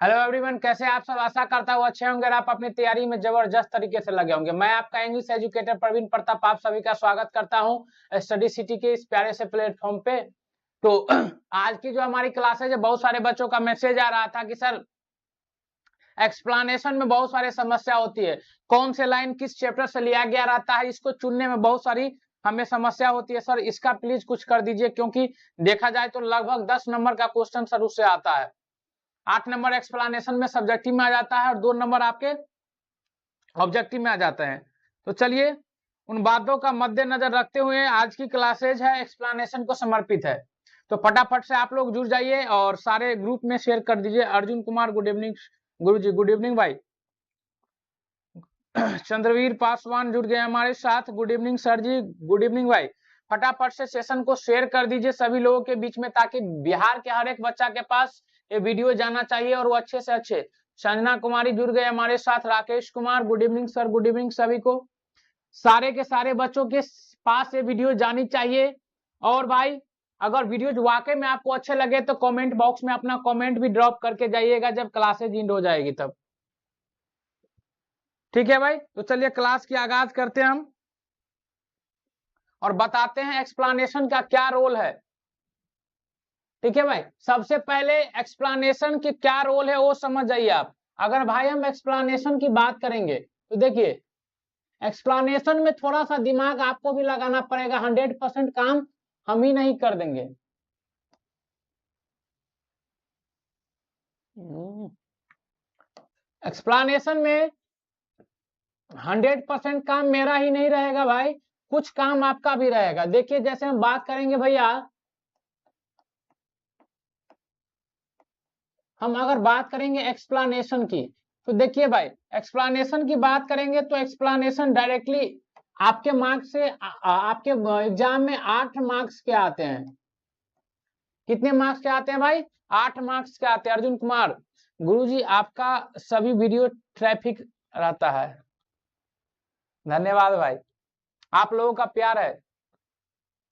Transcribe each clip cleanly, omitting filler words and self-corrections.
Hello everyone, कैसे आप सब। आशा करता हूँ अच्छे होंगे और आप अपनी तैयारी में जबरदस्त तरीके से लगे होंगे। मैं आपका इंग्लिश एजुकेटर प्रवीण प्रताप आप सभी का स्वागत करता हूँ स्टडी सिटी के इस प्यारे से प्लेटफॉर्म पे। तो आज की जो हमारी क्लासेज है, बहुत सारे बच्चों का मैसेज आ रहा था कि सर एक्सप्लेनेशन में बहुत सारी समस्या होती है, कौन से लाइन किस चैप्टर से लिया गया रहता है, इसको चुनने में बहुत सारी हमें समस्या होती है। सर इसका प्लीज कुछ कर दीजिए, क्योंकि देखा जाए तो लगभग 10 नंबर का क्वेश्चन सर उससे आता है। 8 नंबर एक्सप्लेनेशन में सब्जेक्टिव में आ जाता है और 2 नंबर आपके ऑब्जेक्टिव में आ जाते हैं। तो चलिए उन बातों का मद्देनजर रखते हुए आज की क्लासेज है एक्सप्लेनेशन को समर्पित है। तो फटाफट से आप लोग जुड़ जाइए और सारे ग्रुप में शेयर कर दीजिए। अर्जुन कुमार गुड इवनिंग गुरु जी, गुड इवनिंग भाई। चंद्रवीर पासवान जुड़ गए हमारे साथ, गुड इवनिंग सर जी, गुड इवनिंग भाई। फटाफट से सेशन को शेयर कर दीजिए सभी लोगों के बीच में, ताकि बिहार के हर एक बच्चा के पास ये वीडियो जाना चाहिए और वो अच्छे से अच्छे। संजना कुमारी जुड़ गए हमारे साथ, Rakesh Kumar good evening sir, good evening सभी को। सारे के सारे बच्चों के पास ये वीडियो जानी चाहिए। और भाई अगर वीडियो वाकई में आपको अच्छे लगे तो कमेंट बॉक्स में अपना कमेंट भी ड्रॉप करके जाइएगा जब क्लासेज एंड हो जाएगी तब। ठीक है भाई, तो चलिए क्लास की आगाज करते हैं हम और बताते हैं एक्सप्लेनेशन का क्या रोल है। ठीक है भाई, सबसे पहले एक्सप्लेनेशन की क्या रोल है वो समझ जाइए आप। अगर भाई हम एक्सप्लेनेशन की बात करेंगे तो देखिए एक्सप्लेनेशन में थोड़ा सा दिमाग आपको भी लगाना पड़ेगा, 100% काम हम ही नहीं कर देंगे। एक्सप्लेनेशन में 100% काम मेरा ही नहीं रहेगा भाई, कुछ काम आपका भी रहेगा। देखिए जैसे हम बात करेंगे भैया, हम अगर बात करेंगे एक्सप्लेनेशन की तो देखिए भाई एक्सप्लेनेशन की बात करेंगे तो एक्सप्लेनेशन डायरेक्टली आपके मार्क्स से आपके एग्जाम में 8 मार्क्स के आते हैं। कितने मार्क्स के आते हैं भाई? 8 मार्क्स के आते हैं। अर्जुन कुमार गुरुजी आपका सभी वीडियो ट्रैफिक रहता है, धन्यवाद भाई, आप लोगों का प्यार है।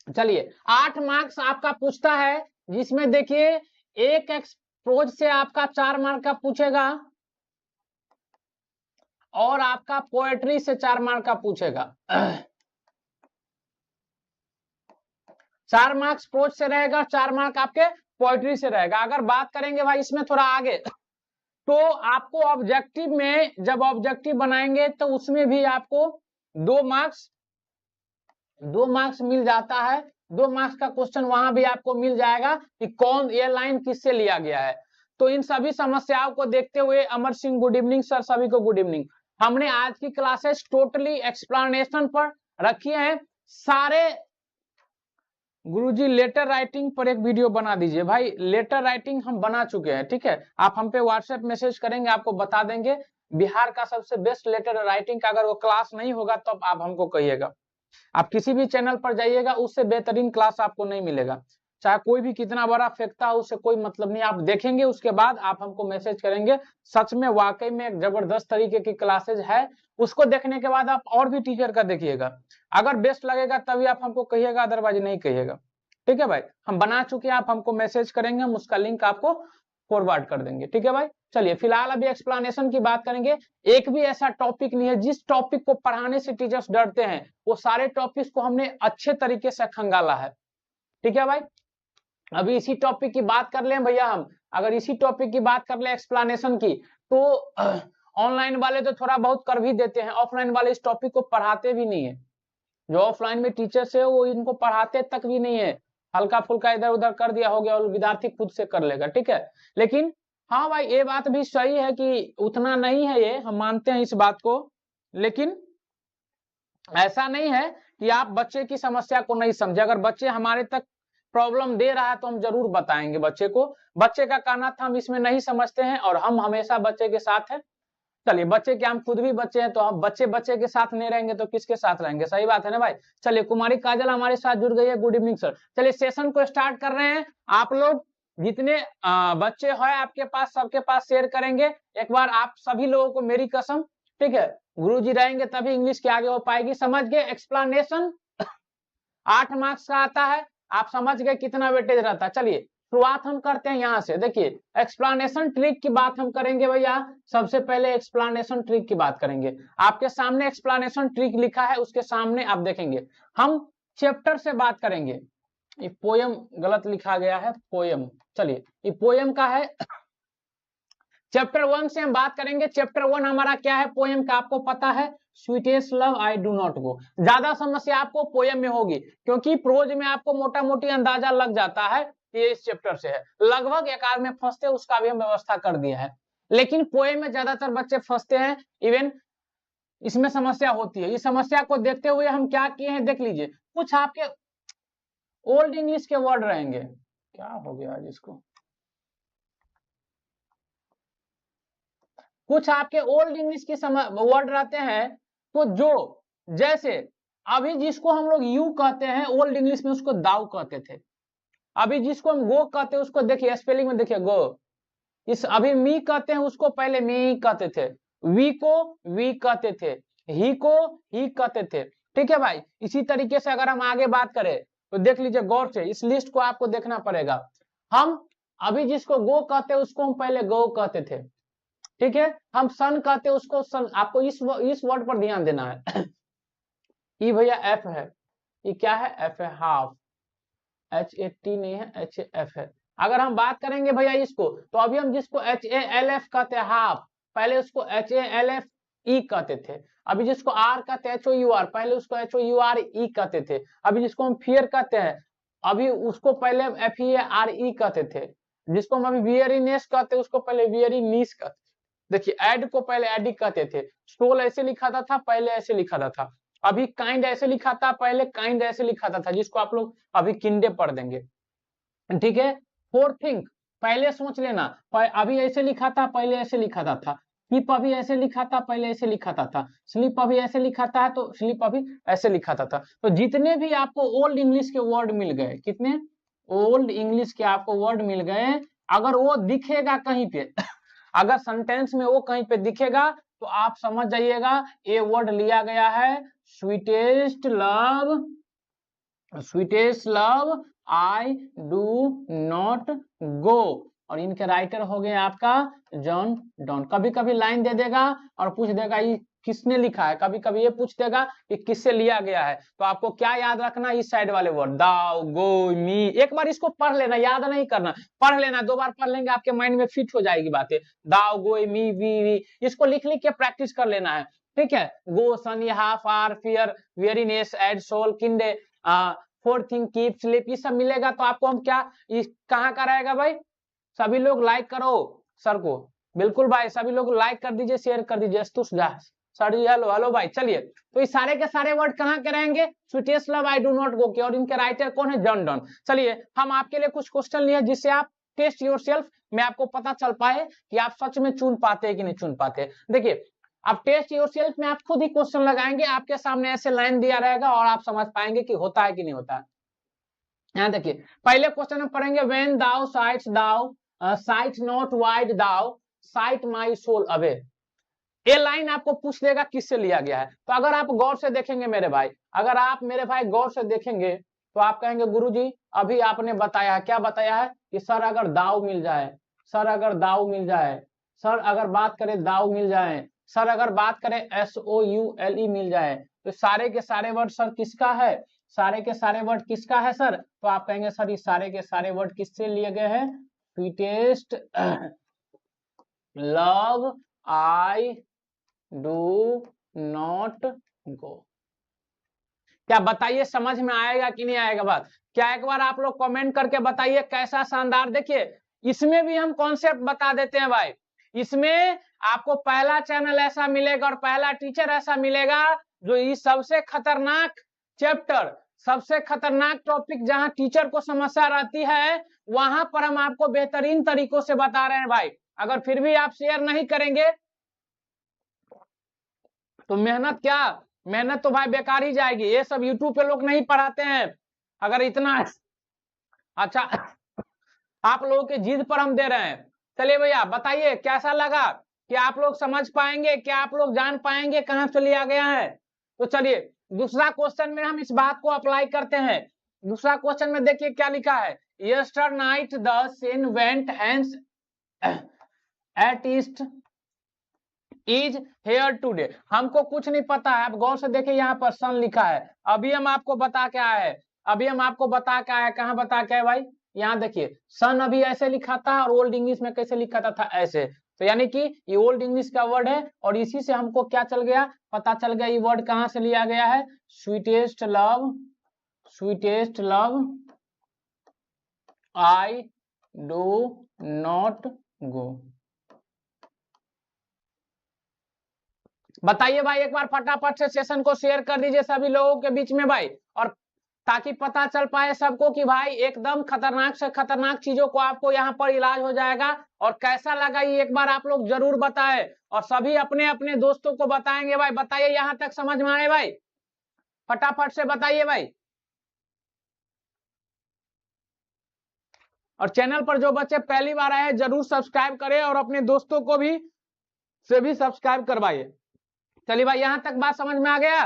चलिए 8 मार्क्स आपका पूछता है, जिसमें देखिए एक एक्सप्रोज से आपका 4 मार्क का पूछेगा और आपका पोएट्री से 4 मार्क का पूछेगा। 4 मार्क्स प्रोज से रहेगा, 4 मार्क आपके पोएट्री से रहेगा। अगर बात करेंगे भाई इसमें थोड़ा आगे, तो आपको ऑब्जेक्टिव में जब ऑब्जेक्टिव बनाएंगे तो उसमें भी आपको 2 मार्क्स मिल जाता है। 2 मार्क्स का क्वेश्चन वहां भी आपको मिल जाएगा कि कौन ये लाइन किससे लिया गया है। तो इन सभी समस्याओं को देखते हुए Amar Singh good evening sir, सभी को गुड इवनिंग। हमने आज की क्लासेस टोटली एक्सप्लेनेशन पर रखी है। सारे गुरुजी लेटर राइटिंग पर एक वीडियो बना दीजिए। भाई लेटर राइटिंग हम बना चुके हैं, ठीक है, आप हम पे व्हाट्सएप मैसेज करेंगे, आपको बता देंगे बिहार का सबसे बेस्ट लेटर राइटिंग का। अगर वो क्लास नहीं होगा तो आप हमको कहिएगा। आप किसी भी चैनल पर जाइएगा, उससे बेहतरीन क्लास आपको नहीं मिलेगा। चाहे कोई भी कितना बड़ा फेंकता हो, उससे कोई मतलब नहीं। आप देखेंगे उसके बाद आप हमको मैसेज करेंगे, सच में वाकई में एक जबरदस्त तरीके की क्लासेज है। उसको देखने के बाद आप और भी टीचर का देखिएगा, अगर बेस्ट लगेगा तभी आप हमको कहिएगा, अदरवाइज नहीं कहिएगा। ठीक है भाई, हम बना चुके हैं, आप हमको मैसेज करेंगे, हम उसका लिंक आपको फॉरवर्ड कर देंगे। ठीक है भाई, चलिए फिलहाल अभी एक्सप्लेनेशन की बात करेंगे। एक भी ऐसा टॉपिक नहीं है जिस टॉपिक को पढ़ाने से टीचर्स डरते हैं, वो सारे टॉपिक्स को हमने अच्छे तरीके से खंगाला है। ठीक है भाई, अभी इसी टॉपिक की बात कर ले भैया। हम अगर इसी टॉपिक की बात कर ले एक्सप्लेनेशन की, तो ऑनलाइन वाले तो थोड़ा बहुत कर भी देते हैं, ऑफलाइन वाले इस टॉपिक को पढ़ाते भी नहीं है। जो ऑफलाइन में टीचर्स है वो इनको पढ़ाते तक भी नहीं है, हल्का फुल्का इधर उधर कर दिया हो गया और विद्यार्थी खुद से कर लेगा। ठीक है, लेकिन हाँ भाई ये बात भी सही है कि उतना नहीं है, ये हम मानते हैं इस बात को, लेकिन ऐसा नहीं है कि आप बच्चे की समस्या को नहीं समझे। अगर बच्चे हमारे तक प्रॉब्लम दे रहा है तो हम जरूर बताएंगे बच्चे को। बच्चे का कहना था हम इसमें नहीं समझते हैं और हम हमेशा बच्चे के साथ हैं। चलिए बच्चे क्या, हम खुद भी बच्चे हैं, तो हम बच्चे बच्चे के साथ नहीं रहेंगे तो किसके साथ रहेंगे? सही बात है ना भाई। चलिए कुमारी काजल हमारे साथ जुड़ गई है, गुड इवनिंग सर। चलिए सेशन को स्टार्ट कर रहे हैं। आप लोग जितने बच्चे हैं आपके पास, सबके पास शेयर करेंगे एक बार आप सभी लोगों को, मेरी कसम। ठीक है, गुरुजी रहेंगे तभी इंग्लिश के आगे हो पाएगी। समझ गए? एक्सप्लेनेशन 8 मार्क्स का आता है, आप समझ गए कितना वेटेज रहता है। चलिए शुरुआत हम करते हैं यहाँ से। देखिए एक्सप्लेनेशन ट्रिक की बात हम करेंगे भैया। सबसे पहले एक्सप्लेनेशन ट्रिक की बात करेंगे। आपके सामने एक्सप्लेनेशन ट्रिक लिखा है, उसके सामने आप देखेंगे। हम चैप्टर से बात करेंगे। ये पोयम गलत लिखा गया है, पोयम। चलिए ये पोयम का है। चैप्टर 1 से हम बात करेंगे। चैप्टर 1 हमारा क्या है पोयम का, आपको पता है, sweetest love I do not go. ज्यादा समस्या आपको पोयम में होगी, क्योंकि प्रोज में आपको मोटा मोटी अंदाजा लग जाता है ये इस चैप्टर से है। लगभग एक आध में फंसते, उसका भी हम व्यवस्था कर दिया है। लेकिन पोयम में ज्यादातर बच्चे फंसते हैं, इवन इसमें समस्या होती है। इस समस्या को देखते हुए हम क्या किए हैं देख लीजिए। कुछ आपके ओल्ड इंग्लिश के वर्ड रहेंगे। क्या हो गया जिसको, कुछ आपके ओल्ड इंग्लिश के वर्ड रहते हैं, तो जो जैसे अभी जिसको हम लोग यू कहते हैं, ओल्ड इंग्लिश में उसको दाऊ कहते थे। अभी जिसको हम गो कहते हैं, उसको देखिए स्पेलिंग में देखिए गो। इस अभी मी कहते हैं, उसको पहले मी कहते थे। वी को वी कहते थे, ही को ही कहते थे। ठीक है भाई। इसी तरीके से अगर हम आगे बात करें तो देख लीजिए गौर से, इस लिस्ट को आपको देखना पड़ेगा। हम अभी जिसको गो कहते हैं, उसको हम पहले गो कहते थे। ठीक है। हम सन कहते हैं, उसको सन। आपको इस वर्ड पर ध्यान देना है। ये भैया एफ है, ये क्या है, एफ है, हाफ। HAT नहीं है, HAF है। अगर हम बात करेंगे भैया इसको, तो अभी हम जिसको HALF कहते हैं हाफ, पहले उसको HALFE कहते थे। अभी जिसको R कहते हैं HOUR, पहले उसको HOURE कहते थे। अभी जिसको हम फियर कहते हैं, अभी उसको पहले FEARE कहते थे। जिसको हम अभी वियरीनेस कहते हैं, उसको पहले वियरीनीस कहते। देखिए एड को पहले एडी कहते थे। स्टोल ऐसे लिखा था, पहले ऐसे लिखा था। अभी काइंड ऐसे लिखा था, पहले काइंड ऐसे लिखा था, जिसको आप लोग अभी किंडे पढ़ देंगे। ठीक है। फोर थिंक पहले सोच लेना, अभी ऐसे लिखा था, पहले ऐसे लिखा था। स्लीप अभी ऐसे लिखा था, पहले ऐसे लिखा था। स्लीप अभी ऐसे लिखा था, तो स्लीप अभी ऐसे लिखा था। तो जितने भी आपको ओल्ड इंग्लिश के वर्ड मिल गए, कितने ओल्ड इंग्लिश के आपको वर्ड मिल गए, अगर वो दिखेगा कहीं पे अगर सेंटेंस में वो कहीं पे दिखेगा, तो आप समझ जाइएगा ये वर्ड लिया गया है sweetest love I do not go. और इनके राइटर हो गए आपका जॉन डॉन। कभी कभी लाइन दे देगा और पूछ देगा ये किसने लिखा है, कभी कभी ये पूछ देगा कि किससे लिया गया है। तो आपको क्या याद रखना, इस साइड वाले वर्ड दाउ गो मी। एक बार इसको पढ़ लेना, याद नहीं करना, पढ़ लेना। 2 बार पढ़ लेंगे आपके माइंड में फिट हो जाएगी बातें। दाउ गो मी वी, इसको लिख लिख के प्रैक्टिस कर लेना है। ठीक है। Go sun half are fear weariness add soul kinder four thing keep sleep, ये सब मिलेगा। तो आपको हम क्या कहाँ का रहेगा भाई। सभी लोग लाइक करो सर को, बिल्कुल भाई सभी लोग लाइक कर दीजिए, शेयर कर दीजिए। सर जी हेलो हेलो भाई। चलिए तो ये सारे के सारे वर्ड कहाँ के रहेंगे, sweetest love I do not go के। और इनके राइटर कौन है, जॉन डॉन। चलिए हम आपके लिए कुछ क्वेश्चन लिए जिससे आप टेस्ट योरसेल्फ में आपको पता चल पाए कि आप सच में चुन पाते हैं कि नहीं चुन पाते। देखिए आप टेस्ट योरसेल्फ में आप खुद ही क्वेश्चन लगाएंगे, आपके सामने ऐसे लाइन दिया रहेगा और आप समझ पाएंगे कि होता है कि नहीं होता है। यहाँ देखिए पहले क्वेश्चन में पढ़ेंगे when thou sigh'st not wind thou sigh'st my soul away. ये लाइन आपको पूछ देगा किससे लिया गया है। तो अगर आप गौर से देखेंगे मेरे भाई, अगर आप मेरे भाई गौर से देखेंगे तो आप कहेंगे गुरुजी अभी आपने बताया, क्या बताया है कि सर अगर दाऊ मिल जाए, सर अगर दाऊ मिल जाए, सर अगर बात करें दाऊ मिल जाए, सर अगर बात करें SOULE मिल जाए, तो सारे के सारे वर्ड सर किसका है, सारे के सारे वर्ड किसका है सर। तो आप कहेंगे सर ये सारे के सारे वर्ड किससे लिए गए हैं, sweetest love I do not go. क्या बताइए समझ में आएगा कि नहीं आएगा बात। क्या एक बार आप लोग कमेंट करके बताइए कैसा शानदार। देखिए इसमें भी हम कॉन्सेप्ट बता देते हैं भाई। इसमें आपको पहला चैनल ऐसा मिलेगा और पहला टीचर ऐसा मिलेगा जो इस सबसे खतरनाक चैप्टर, सबसे खतरनाक टॉपिक जहां टीचर को समस्या रहती है, वहां पर हम आपको बेहतरीन तरीकों से बता रहे हैं भाई। अगर फिर भी आप शेयर नहीं करेंगे तो मेहनत तो भाई बेकार ही जाएगी। ये सब यूट्यूब पे लोग नहीं पढ़ाते हैं। अगर इतना अच्छा आप लोगों के जिद पर हम दे रहे हैं। चलिए भैया बताइए कैसा लगा, कि आप लोग समझ पाएंगे, क्या आप लोग जान पाएंगे कहां से लिया गया है। तो चलिए दूसरा क्वेश्चन में हम इस बात को अप्लाई करते हैं। दूसरा क्वेश्चन में देखिए क्या लिखा है yester night the sun went hence at east is here today. हमको कुछ नहीं पता है, आप गौर से देखिए यहाँ पर सन लिखा है। अभी हम आपको बता के आए हैं, अभी हम आपको बता के आए, कहाँ बता के आए भाई, यहाँ देखिए सन अभी ऐसे लिखा था और ओल्ड इंग्लिश में कैसे लिखा था ऐसे। तो यानी कि ये ओल्ड इंग्लिश का वर्ड है और इसी से हमको क्या चल गया, पता चल गया ये वर्ड कहाँ से लिया गया है, sweetest love, sweetest love I do not go. बताइए भाई एक बार फटाफट से सेशन को शेयर कर दीजिए सभी लोगों के बीच में भाई, और ताकि पता चल पाए सबको कि भाई एकदम खतरनाक से खतरनाक चीजों को आपको यहाँ पर इलाज हो जाएगा। और कैसा लगा ये एक बार आप लोग जरूर बताएं और सभी अपने अपने दोस्तों को बताएंगे भाई। बताइए यहाँ तक समझ में आए भाई, फटाफट से बताइए भाई। और चैनल पर जो बच्चे पहली बार आए हैं जरूर सब्सक्राइब करें और अपने दोस्तों को भी सब्सक्राइब करवाइए। चलिए भाई यहां तक बात समझ में आ गया।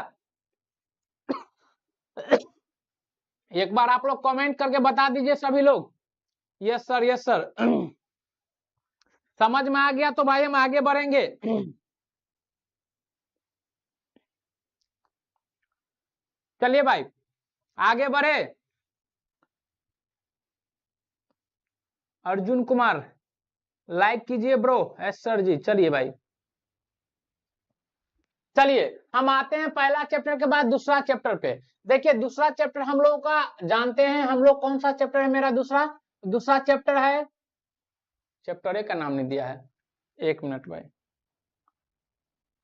एक बार आप लोग कमेंट करके बता दीजिए सभी लोग, यस सर यस सर। समझ में आ गया तो भाई हम आगे बढ़ेंगे। चलिए भाई आगे बढ़े। अर्जुन कुमार लाइक कीजिए ब्रो, एस सर जी। चलिए भाई चलिए हम आते हैं पहला चैप्टर के बाद दूसरा चैप्टर पे। देखिए दूसरा चैप्टर हम लोगों का जानते हैं, हम लोग कौन सा चैप्टर है मेरा, दूसरा दूसरा चैप्टर है, चैप्टर ए का नाम नहीं दिया है, एक मिनट भाई।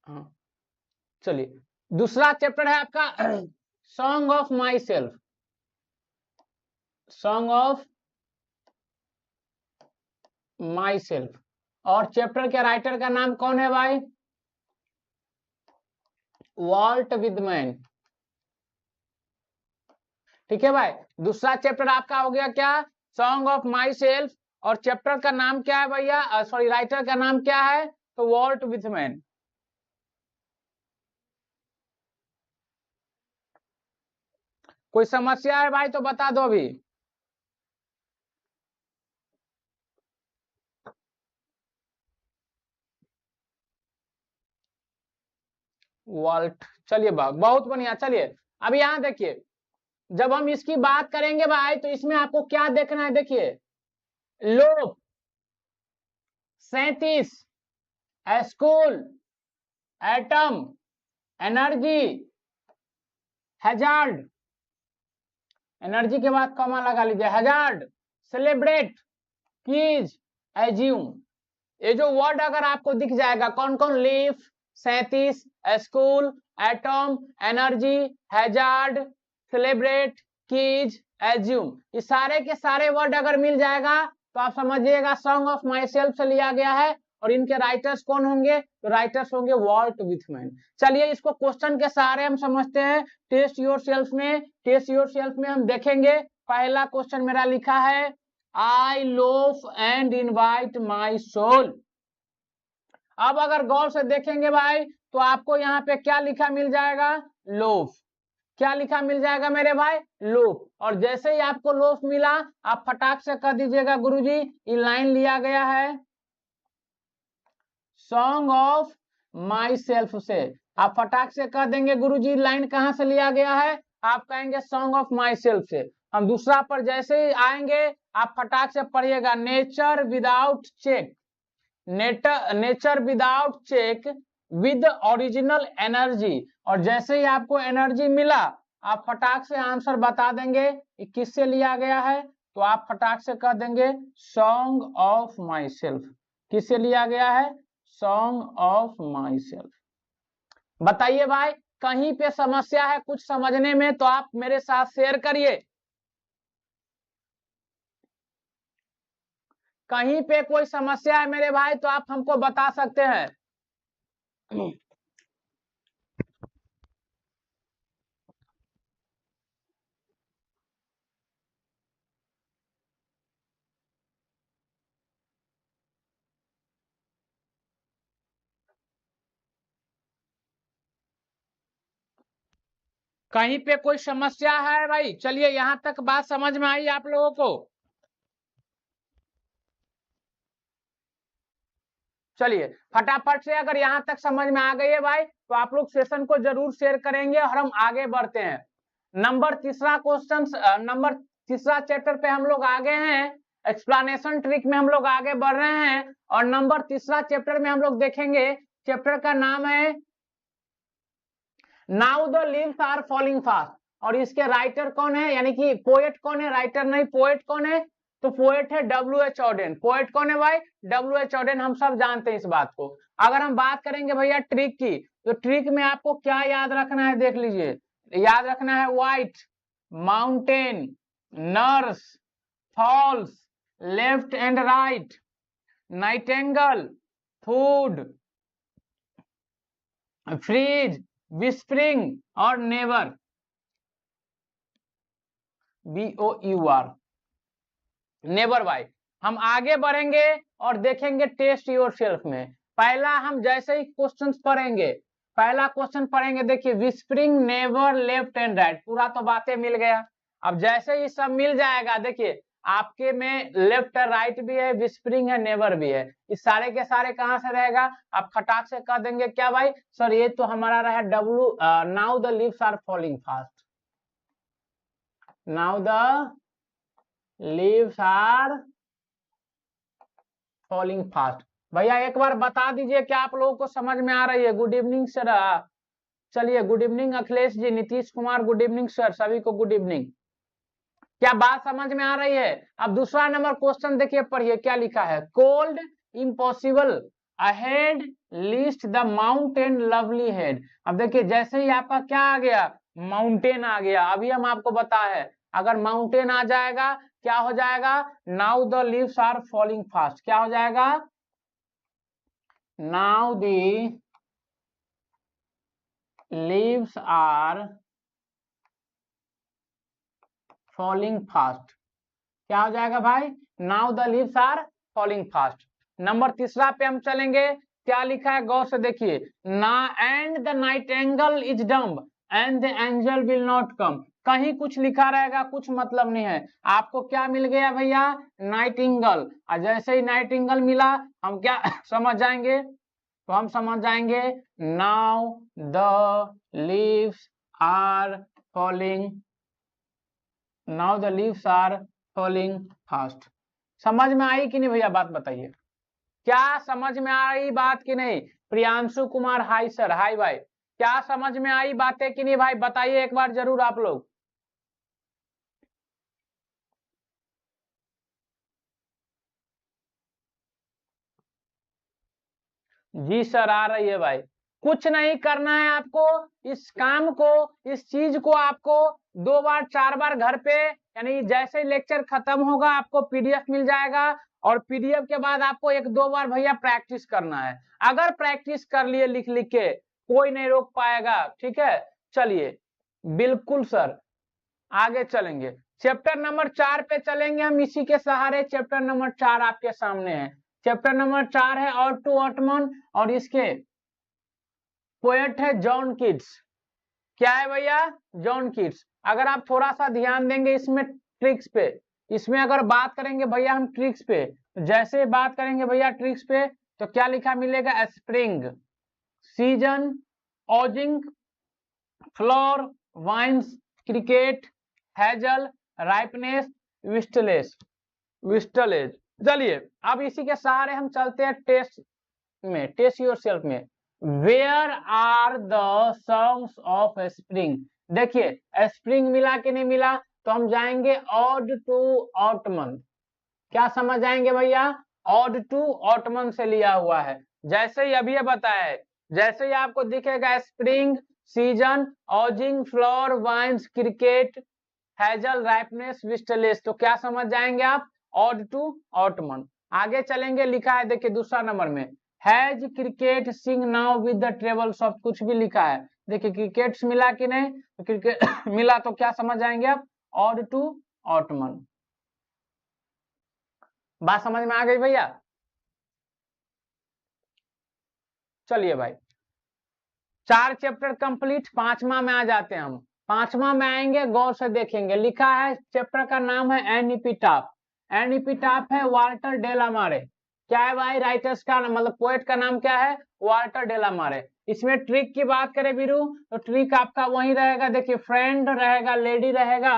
हाँ चलिए दूसरा चैप्टर है आपका song of my self, song of my self. और चैप्टर के राइटर का नाम कौन है भाई, वॉल्ट विथमैन। ठीक है भाई दूसरा चैप्टर आपका हो गया क्या, सॉन्ग ऑफ माई सेल्फ। और चैप्टर का नाम क्या है भैया, सॉरी राइटर का नाम क्या है, तो वॉल्ट विथमैन। कोई समस्या है भाई तो बता दो अभी। वॉल्ट, चलिए बहुत बढ़िया। चलिए अब यहाँ देखिए जब हम इसकी बात करेंगे भाई तो इसमें आपको क्या देखना है, देखिए लोप, 37, school, atom, energy, hazard, energy के बाद कॉमा लगा लीजिए, हैजार्ड, सेलिब्रेट, कीज, एज्यूम। ये जो वर्ड अगर आपको दिख जाएगा कौन कौन, leaf, 37, school, atom, energy, hazard, celebrate, keys, assume, ये सारे के सारे वर्ड अगर मिल जाएगा तो आप समझिएगा सॉन्ग ऑफ माई सेल्फ से लिया गया है। और इनके राइटर्स कौन होंगे, तो राइटर्स होंगे वॉल्ट विथमैन। चलिए इसको क्वेश्चन के सहारे हम समझते हैं। टेस्ट योर सेल्फ में, टेस्ट योर सेल्फ में हम देखेंगे पहला क्वेश्चन मेरा लिखा है, I loaf and invite my soul. अब अगर गौर से देखेंगे भाई तो आपको यहाँ पे क्या लिखा मिल जाएगा, लोफ। क्या लिखा मिल जाएगा मेरे भाई, लोफ। और जैसे ही आपको लोफ मिला आप फटाक से कह दीजिएगा गुरुजी ये लाइन लिया गया है सॉन्ग ऑफ माई सेल्फ से। आप फटाक से कह देंगे गुरुजी लाइन कहां से लिया गया है, आप कहेंगे सॉन्ग ऑफ माई सेल्फ से। हम दूसरा पर जैसे ही आएंगे आप फटाक से पढ़िएगा, nature without check, nature without check with original energy. और जैसे ही आपको एनर्जी मिला आप फटाक से आंसर बता देंगे कि किससे लिया गया है, तो आप फटाक से कह देंगे सॉन्ग ऑफ माई सेल्फ। किससे लिया गया है, सॉन्ग ऑफ माई सेल्फ। बताइए भाई कहीं पे समस्या है कुछ समझने में तो आप मेरे साथ शेयर करिए, कहीं पे कोई समस्या है मेरे भाई तो आप हमको बता सकते हैं। कहीं पे कोई समस्या है भाई, चलिए यहां तक बात समझ में आई आप लोगों को। चलिए फटाफट से, अगर यहाँ तक समझ में आ गई है भाई तो आप लोग सेशन को जरूर शेयर करेंगे और हम आगे बढ़ते हैं। नंबर तीसरा क्वेश्चन, नंबर तीसरा चैप्टर पे हम लोग आगे हैं, एक्सप्लेनेशन ट्रिक में हम लोग आगे बढ़ रहे हैं और नंबर तीसरा चैप्टर में हम लोग देखेंगे, चैप्टर का नाम है now the leaves are falling fast. और इसके राइटर कौन है, यानी कि पोएट कौन है, राइटर नहीं पोएट कौन है, तो पोएट है W.H. ऑडेन। पोएट कौन है भाई, W.H. ऑडेन, हम सब जानते हैं इस बात को। अगर हम बात करेंगे भैया ट्रिक की, तो ट्रिक में आपको क्या याद रखना है, देख लीजिए, याद रखना है white, mountain, nurse, falls, left and right, nightingale, food, freeze, whispering और नेवर, BOUR, नेवर भाई। हम आगे बढ़ेंगे और देखेंगे टेस्ट योरसेल्फ में। पहला हम जैसे ही क्वेश्चन पढ़ेंगे, पहला क्वेश्चन पढ़ेंगे, देखिए whispering, never, left and right, पूरा तो बातें मिल गया। अब जैसे ही सब मिल जाएगा, देखिए आपके में लेफ्ट और राइट भी है, विस्परिंग है, नेवर भी है, इस सारे के सारे कहां से रहेगा, आप खटाक से कह देंगे क्या भाई सर, ये तो हमारा रहा now the leaves are falling fast, now the leaves are falling fast. भैया एक बार बता दीजिए क्या आप लोगों को समझ में आ रही है। गुड इवनिंग सर, चलिए good evening Akhilesh ji, Nitish Kumar good evening sir, सभी को गुड इवनिंग। क्या बात समझ में आ रही है। अब दूसरा नंबर क्वेश्चन देखिए, पढ़िए क्या लिखा है, cold, impossible, ahead, least the mountain, lovely head. अब देखिए जैसे ही आपका क्या आ गया, माउंटेन आ गया, अभी हम आपको बता है, अगर माउंटेन आ जाएगा क्या हो जाएगा, now the leaves are falling fast, क्या हो जाएगा, now the leaves are falling fast, क्या हो जाएगा भाई, now the leaves are falling fast. Number तीसरा पे हम चलेंगे, क्या लिखा है गौर से देखिए, ना and the Nightingale is dumb and the angel will not come. कहीं कुछ लिखा रहेगा, कुछ मतलब नहीं है। आपको क्या मिल गया भैया, नाइटिंगल, और जैसे ही नाइटिंगल मिला हम क्या समझ जाएंगे, तो हम समझ जाएंगे now the leaves are falling, now the leaves are falling fast. समझ में आई कि नहीं भैया, बात बताइए, क्या समझ में आई बात कि नहीं। प्रियांशु कुमार हाय सर, हाय भाई, क्या समझ में आई बातें कि नहीं भाई, बताइए एक बार जरूर आप लोग। जी सर आ रही है भाई। कुछ नहीं करना है आपको, इस काम को, इस चीज को आपको 2 बार 4 बार घर पे, यानी जैसे ही लेक्चर खत्म होगा आपको PDF मिल जाएगा, और PDF के बाद आपको 1-2 बार भैया प्रैक्टिस करना है। अगर प्रैक्टिस कर लिए लिख लिख के, कोई नहीं रोक पाएगा, ठीक है। चलिए बिल्कुल सर, आगे चलेंगे, चैप्टर नंबर 4 पे चलेंगे हम, इसी के सहारे चैप्टर नंबर 4 आपके सामने है। चैप्टर नंबर 4 है ऑटो ऑटमन, और इसके पोएट है जॉन कीट्स। क्या है भैया, जॉन कीट्स। अगर आप थोड़ा सा ध्यान देंगे इसमें ट्रिक्स पे, इसमें अगर बात करेंगे भैया हम ट्रिक्स पे, जैसे बात करेंगे भैया ट्रिक्स पे, तो क्या लिखा मिलेगा, spring, season, oozing, flower, vines, cricket, hazel, ripeness, whistles, whistles. चलिए अब इसी के सहारे हम चलते हैं टेस्ट में, टेस्ट योरसेल्फ में। Where are the songs of spring. देखिए स्प्रिंग मिला कि नहीं मिला, तो हम जाएंगे ऑड टू ऑटमन। क्या समझ आएंगे भैया, ऑड टू ऑटमन से लिया हुआ है। जैसे ही अभी बताया है, जैसे ही आपको दिखेगा spring, season, oozing, flower, vines, cricket, hazel, ripeness, whistles, तो क्या समझ जाएंगे आप, ऑड टू ऑटमन। आगे चलेंगे, लिखा है देखिए दूसरा नंबर में, has cricket sing now with the travels of, कुछ भी लिखा है। देखिए क्रिकेट्स मिला कि नहीं, तो क्रिकेट मिला, तो क्या समझ आएंगे आप, ऑड टू ऑटमन। बात समझ में आ गई भैया। चलिए भाई 4 चैप्टर कंप्लीट, 5वां में आ जाते हैं हम। 5वां में आएंगे, गौर से देखेंगे, लिखा है चैप्टर का नाम है एन इपिटाफ। एन इपिटाफ है वाल्टर डेलामारे। क्या है भाई? राइटर्स का मतलब पोएट का नाम क्या है? वाल्टर डेलामारे। इसमें ट्रिक की बात करें वीरू, तो ट्रिक आपका वही रहेगा, देखिए फ्रेंड रहेगा, लेडी रहेगा,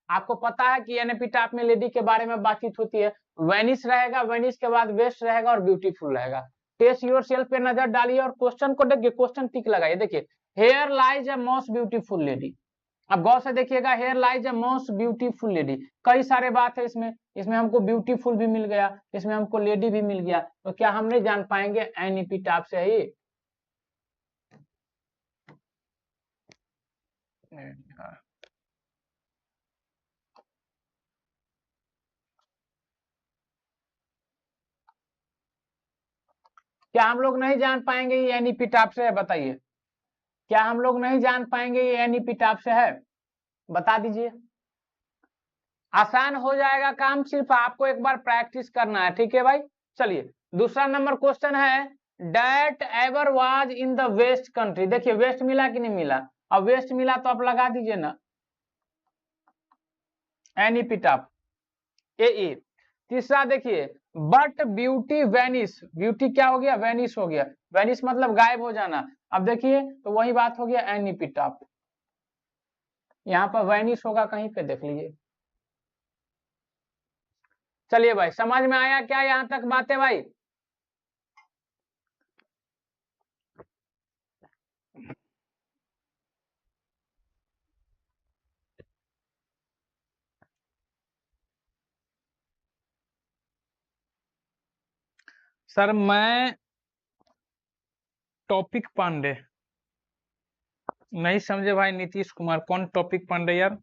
आपको पता है कि एपिटाफ में लेडी के बारे में बातचीत होती है। वेनिस रहेगा, वेनिस के बाद वेस्ट रहेगा और ब्यूटीफुल रहेगा। टेस्ट योर सेल्फ पे नजर डालिए और क्वेश्चन को देखिए, क्वेश्चन टिक लगाइए। देखिए here lies a most beautiful lady. अब गौर से देखिएगा, here lies a most beautiful lady, कई सारे बात है इसमें। इसमें हमको ब्यूटीफुल भी मिल गया, इसमें हमको लेडी भी मिल गया, तो क्या हम नहीं जान पाएंगे एन एपिटाफ से ही? क्या हम लोग नहीं जान पाएंगे ये एन एपिटाफ से है? बताइए, क्या हम लोग नहीं जान पाएंगे ये एन एपिटाफ से है? बता दीजिए। आसान हो जाएगा काम, सिर्फ आपको एक बार प्रैक्टिस करना है, ठीक है भाई। चलिए दूसरा नंबर क्वेश्चन है, that ever was in the west country. देखिए वेस्ट मिला कि नहीं मिला? अब वेस्ट मिला तो आप लगा दीजिए ना एन एपिटाफ ए। तीसरा देखिए, बट ब्यूटी वेनिस, ब्यूटी क्या हो गया? वेनिस हो गया, वेनिस मतलब गायब हो जाना। अब देखिए तो वही बात हो गया एन एपिटाफ, यहाँ पर वेनिस होगा कहीं पे, देख लीजिए। चलिए भाई समझ में आया क्या यहाँ तक बातें भाई? सर मैं टॉपिक पांडे। नहीं समझे भाई? नीतीश कुमार। कौन टॉपिक पांडे यार?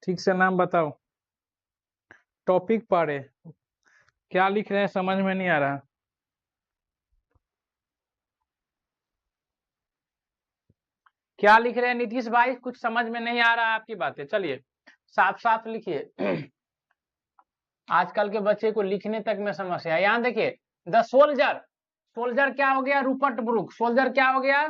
ठीक से नाम बताओ। टॉपिक पांडे क्या लिख रहे हैं, समझ में नहीं आ रहा। क्या लिख रहे हैं नीतीश भाई? कुछ समझ में नहीं आ रहा है आपकी बातें। चलिए साफ साफ लिखिए। आजकल के बच्चे को लिखने तक में समस्या है। यहाँ देखिए, द सोल्जर, सोल्जर क्या हो गया? Rupert book. सोल्जर क्या हो गया?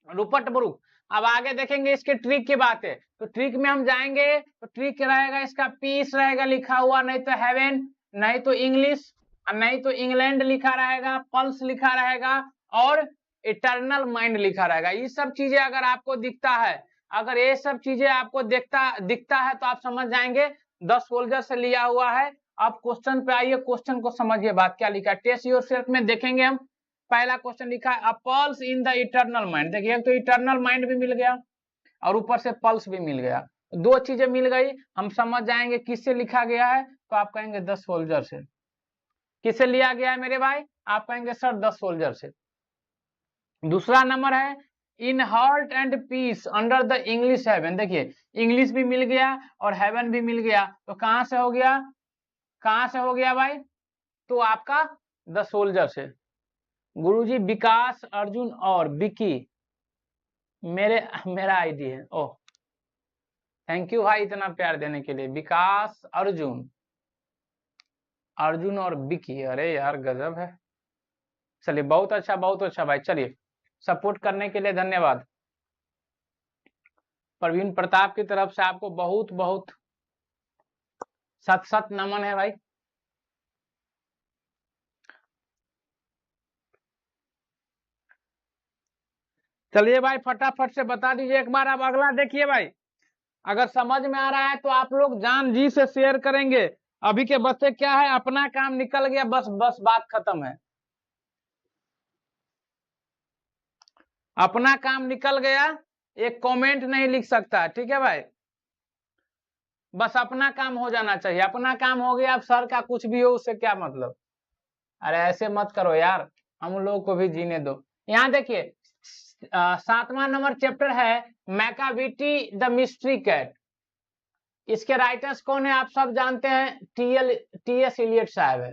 Rupert book. अब आगे देखेंगे इसके ट्रिक की बात है, तो ट्रिक में हम जाएंगे तो ट्रिक रहेगा इसका पीस रहेगा लिखा हुआ, नहीं तो हेवन, नहीं तो इंग्लिश, नहीं तो इंग्लैंड लिखा रहेगा, पल्स लिखा रहेगा और इटर्नल माइंड लिखा रहेगा। ये सब चीजें अगर आपको दिखता है, अगर ये सब चीजें आपको दिखता है तो आप समझ जाएंगे 10 सोल्जर से लिया हुआ है। अब क्वेश्चन पे आइए, क्वेश्चन को समझिए, बात क्या लिखा है। टेस्ट योरसेल्फ में देखेंगे हम, पहला क्वेश्चन लिखा है, pulse in the eternal mind. देखिए एक तो इटर्नल माइंड भी मिल गया और ऊपर से पल्स भी मिल गया, दो चीजें मिल गई। हम समझ जाएंगे किससे लिखा गया है, तो आप कहेंगे 10 सोल्जर से। किससे लिया गया है मेरे भाई? आप कहेंगे सर 10 सोल्जर से। दूसरा नंबर है, in heart and peace under the English heaven. देखिए इंग्लिश भी मिल गया और हेवन भी मिल गया, तो कहां से हो गया? कहां से हो गया भाई? तो आपका 10 सोल्जर से। गुरुजी विकास, अर्जुन और विकी मेरा आईडी है। ओह थैंक यू भाई इतना प्यार देने के लिए। विकास, अर्जुन, अर्जुन और विकी, अरे यार गजब है। चलिए बहुत अच्छा भाई। चलिए सपोर्ट करने के लिए धन्यवाद। प्रवीण प्रताप की तरफ से आपको बहुत बहुत सत सत नमन है भाई। चलिए भाई फटाफट से बता दीजिए एक बार। अब अगला देखिए भाई, अगर समझ में आ रहा है तो आप लोग जान जी से शेयर करेंगे। अभी के बच्चे क्या है, अपना काम निकल गया, बस बस बात खत्म है। अपना काम निकल गया, एक कमेंट नहीं लिख सकता, ठीक है भाई। बस अपना काम हो जाना चाहिए, अपना काम हो गया, अब सर का कुछ भी हो उससे क्या मतलब। अरे ऐसे मत करो यार, हम लोग को भी जीने दो। यहाँ देखिए 7वां नंबर चैप्टर है मैकाविटी द मिस्ट्री कैट। इसके राइटर्स कौन है आप सब जानते हैं, टी एस इलियट साहब है।